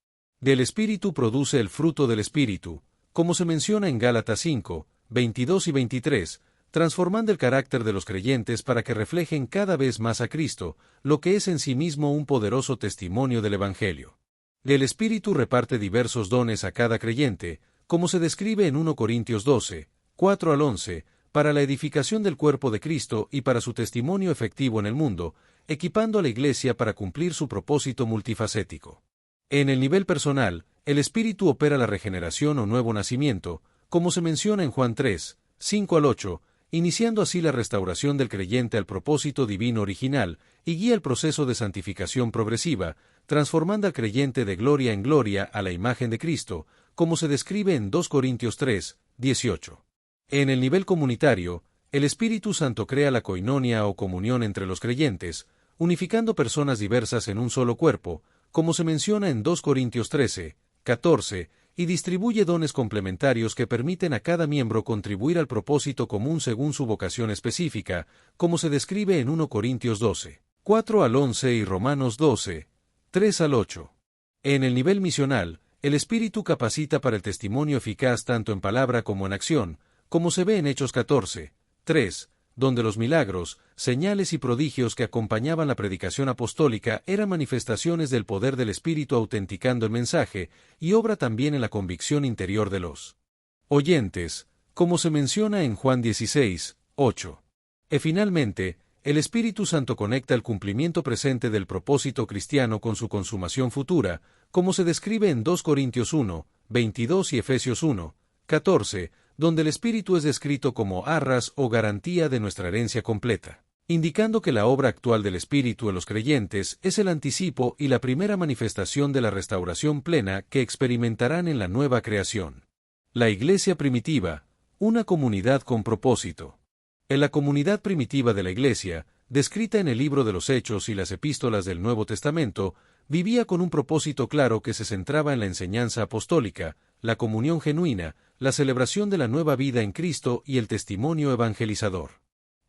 Del Espíritu produce el fruto del Espíritu, como se menciona en Gálatas 5, 22 y 23, transformando el carácter de los creyentes para que reflejen cada vez más a Cristo, lo que es en sí mismo un poderoso testimonio del Evangelio. El Espíritu reparte diversos dones a cada creyente, como se describe en 1 Corintios 12, 4 al 11, para la edificación del cuerpo de Cristo y para su testimonio efectivo en el mundo, equipando a la Iglesia para cumplir su propósito multifacético. En el nivel personal, el Espíritu opera la regeneración o nuevo nacimiento, como se menciona en Juan 3, 5 al 8, iniciando así la restauración del creyente al propósito divino original, y guía el proceso de santificación progresiva, transformando al creyente de gloria en gloria a la imagen de Cristo, como se describe en 2 Corintios 3, 18. En el nivel comunitario, el Espíritu Santo crea la koinonia o comunión entre los creyentes, unificando personas diversas en un solo cuerpo, como se menciona en 2 Corintios 13, 14, y distribuye dones complementarios que permiten a cada miembro contribuir al propósito común según su vocación específica, como se describe en 1 Corintios 12, 4 al 11 y Romanos 12, 3 al 8. En el nivel misional, el Espíritu capacita para el testimonio eficaz tanto en palabra como en acción, como se ve en Hechos 14, 3, donde los milagros, señales y prodigios que acompañaban la predicación apostólica eran manifestaciones del poder del Espíritu autenticando el mensaje, y obra también en la convicción interior de los oyentes, como se menciona en Juan 16, 8. Finalmente, el Espíritu Santo conecta el cumplimiento presente del propósito cristiano con su consumación futura, como se describe en 2 Corintios 1, 22 y Efesios 1, 14, donde el Espíritu es descrito como arras o garantía de nuestra herencia completa, indicando que la obra actual del Espíritu en los creyentes es el anticipo y la primera manifestación de la restauración plena que experimentarán en la nueva creación. La Iglesia primitiva, una comunidad con propósito. En la comunidad primitiva de la Iglesia, descrita en el libro de los Hechos y las epístolas del Nuevo Testamento, vivía con un propósito claro que se centraba en la enseñanza apostólica, la comunión genuina, la celebración de la nueva vida en Cristo y el testimonio evangelizador.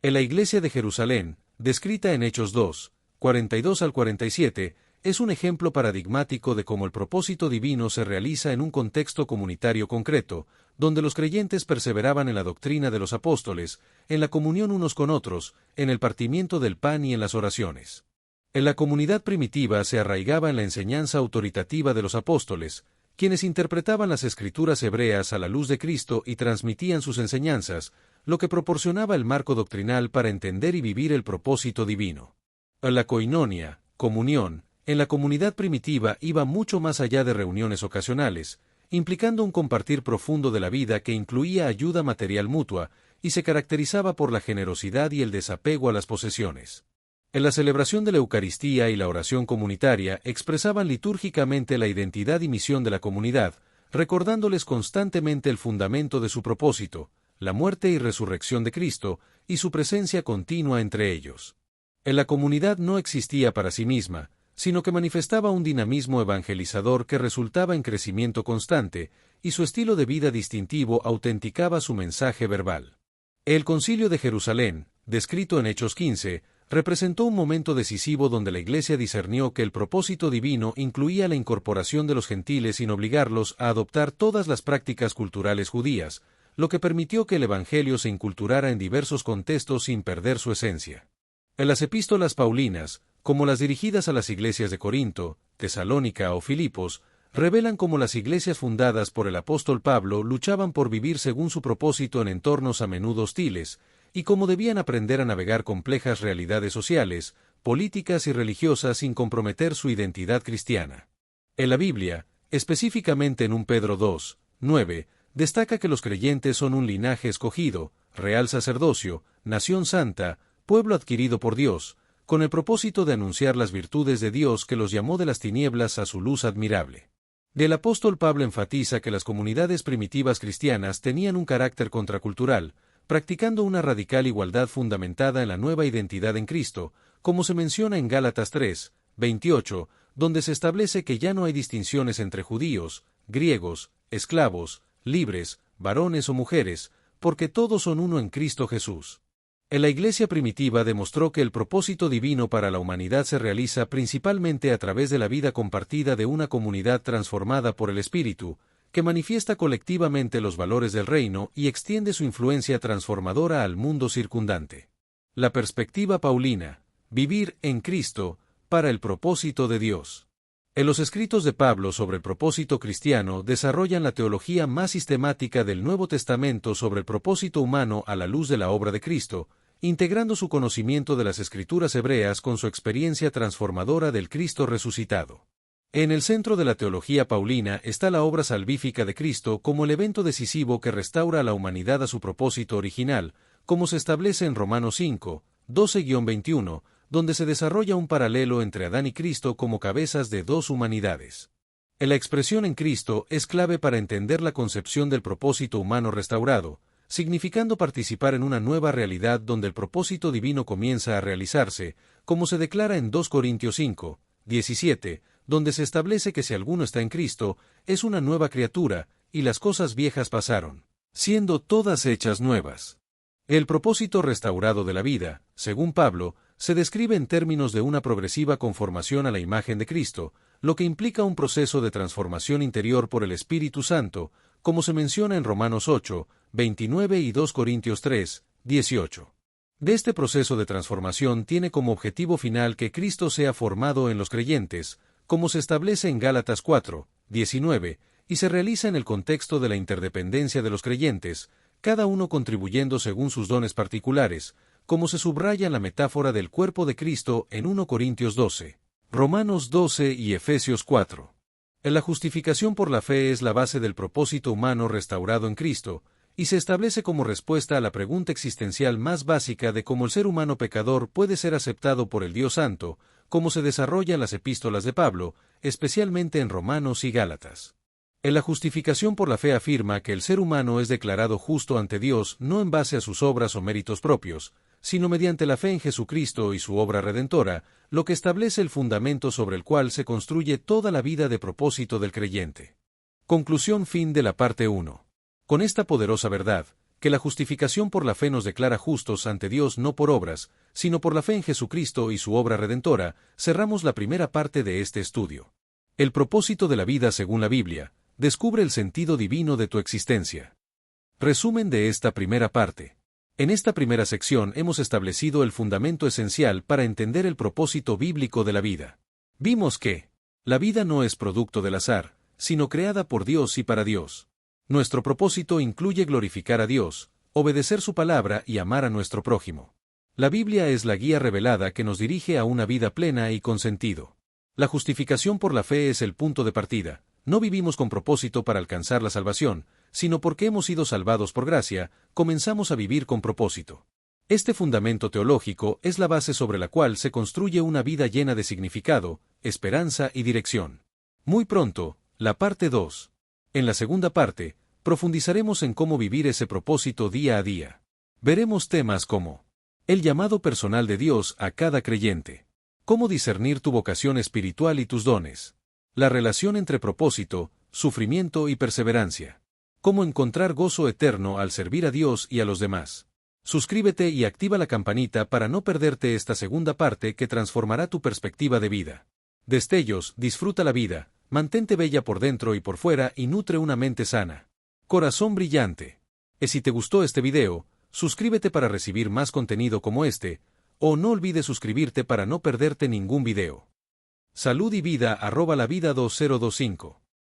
En la Iglesia de Jerusalén, descrita en Hechos 2, 42 al 47, es un ejemplo paradigmático de cómo el propósito divino se realiza en un contexto comunitario concreto, donde los creyentes perseveraban en la doctrina de los apóstoles, en la comunión unos con otros, en el partimiento del pan y en las oraciones. En la comunidad primitiva se arraigaba en la enseñanza autoritativa de los apóstoles, quienes interpretaban las escrituras hebreas a la luz de Cristo y transmitían sus enseñanzas, lo que proporcionaba el marco doctrinal para entender y vivir el propósito divino. La koinonia, comunión, en la comunidad primitiva iba mucho más allá de reuniones ocasionales, implicando un compartir profundo de la vida que incluía ayuda material mutua, y se caracterizaba por la generosidad y el desapego a las posesiones. En la celebración de la Eucaristía y la oración comunitaria expresaban litúrgicamente la identidad y misión de la comunidad, recordándoles constantemente el fundamento de su propósito, la muerte y resurrección de Cristo, y su presencia continua entre ellos. En la comunidad no existía para sí misma, sino que manifestaba un dinamismo evangelizador que resultaba en crecimiento constante, y su estilo de vida distintivo autenticaba su mensaje verbal. El Concilio de Jerusalén, descrito en Hechos 15, representó un momento decisivo donde la Iglesia discernió que el propósito divino incluía la incorporación de los gentiles sin obligarlos a adoptar todas las prácticas culturales judías, lo que permitió que el Evangelio se inculturara en diversos contextos sin perder su esencia. En las epístolas paulinas, como las dirigidas a las iglesias de Corinto, Tesalónica o Filipos, revelan cómo las iglesias fundadas por el apóstol Pablo luchaban por vivir según su propósito en entornos a menudo hostiles, y cómo debían aprender a navegar complejas realidades sociales, políticas y religiosas sin comprometer su identidad cristiana. En la Biblia, específicamente en 1 Pedro 2, 9, destaca que los creyentes son un linaje escogido, real sacerdocio, nación santa, pueblo adquirido por Dios, con el propósito de anunciar las virtudes de Dios que los llamó de las tinieblas a su luz admirable. El apóstol Pablo enfatiza que las comunidades primitivas cristianas tenían un carácter contracultural, practicando una radical igualdad fundamentada en la nueva identidad en Cristo, como se menciona en Gálatas 3, 28, donde se establece que ya no hay distinciones entre judíos, griegos, esclavos, libres, varones o mujeres, porque todos son uno en Cristo Jesús. En la Iglesia primitiva demostró que el propósito divino para la humanidad se realiza principalmente a través de la vida compartida de una comunidad transformada por el Espíritu, que manifiesta colectivamente los valores del reino y extiende su influencia transformadora al mundo circundante. La perspectiva paulina, vivir en Cristo, para el propósito de Dios. En los escritos de Pablo sobre el propósito cristiano desarrollan la teología más sistemática del Nuevo Testamento sobre el propósito humano a la luz de la obra de Cristo, integrando su conocimiento de las Escrituras hebreas con su experiencia transformadora del Cristo resucitado. En el centro de la teología paulina está la obra salvífica de Cristo como el evento decisivo que restaura a la humanidad a su propósito original, como se establece en Romanos 5, 12-21, donde se desarrolla un paralelo entre Adán y Cristo como cabezas de dos humanidades. La expresión en Cristo es clave para entender la concepción del propósito humano restaurado, significando participar en una nueva realidad donde el propósito divino comienza a realizarse, como se declara en 2 Corintios 5, 17, donde se establece que si alguno está en Cristo, es una nueva criatura, y las cosas viejas pasaron, siendo todas hechas nuevas. El propósito restaurado de la vida, según Pablo, se describe en términos de una progresiva conformación a la imagen de Cristo, lo que implica un proceso de transformación interior por el Espíritu Santo, como se menciona en Romanos 8, 29 y 2 Corintios 3, 18. De este proceso de transformación tiene como objetivo final que Cristo sea formado en los creyentes, como se establece en Gálatas 4, 19, y se realiza en el contexto de la interdependencia de los creyentes, cada uno contribuyendo según sus dones particulares, como se subraya en la metáfora del cuerpo de Cristo en 1 Corintios 12, Romanos 12 y Efesios 4. La justificación por la fe es la base del propósito humano restaurado en Cristo, y se establece como respuesta a la pregunta existencial más básica de cómo el ser humano pecador puede ser aceptado por el Dios Santo, como se desarrolla en las epístolas de Pablo, especialmente en Romanos y Gálatas. La justificación por la fe afirma que el ser humano es declarado justo ante Dios no en base a sus obras o méritos propios, sino mediante la fe en Jesucristo y su obra redentora, lo que establece el fundamento sobre el cual se construye toda la vida de propósito del creyente. Conclusión fin de la parte 1. Con esta poderosa verdad, que la justificación por la fe nos declara justos ante Dios no por obras, sino por la fe en Jesucristo y su obra redentora, cerramos la primera parte de este estudio. El propósito de la vida según la Biblia, descubre el sentido divino de tu existencia. Resumen de esta primera parte. En esta primera sección hemos establecido el fundamento esencial para entender el propósito bíblico de la vida. Vimos que la vida no es producto del azar, sino creada por Dios y para Dios. Nuestro propósito incluye glorificar a Dios, obedecer su palabra y amar a nuestro prójimo. La Biblia es la guía revelada que nos dirige a una vida plena y con sentido. La justificación por la fe es el punto de partida. No vivimos con propósito para alcanzar la salvación, sino porque hemos sido salvados por gracia, comenzamos a vivir con propósito. Este fundamento teológico es la base sobre la cual se construye una vida llena de significado, esperanza y dirección. Muy pronto, la parte 2. En la segunda parte, profundizaremos en cómo vivir ese propósito día a día. Veremos temas como el llamado personal de Dios a cada creyente, Cómo discernir tu vocación espiritual y tus dones. La relación entre propósito, sufrimiento y perseverancia. Cómo encontrar gozo eterno al servir a Dios y a los demás. Suscríbete y activa la campanita para no perderte esta segunda parte que transformará tu perspectiva de vida. Destellos, disfruta la vida, mantente bella por dentro y por fuera y nutre una mente sana. Corazón brillante. Si te gustó este video, suscríbete para recibir más contenido como este, o no olvides suscribirte para no perderte ningún video. Salud y vida @lavida2025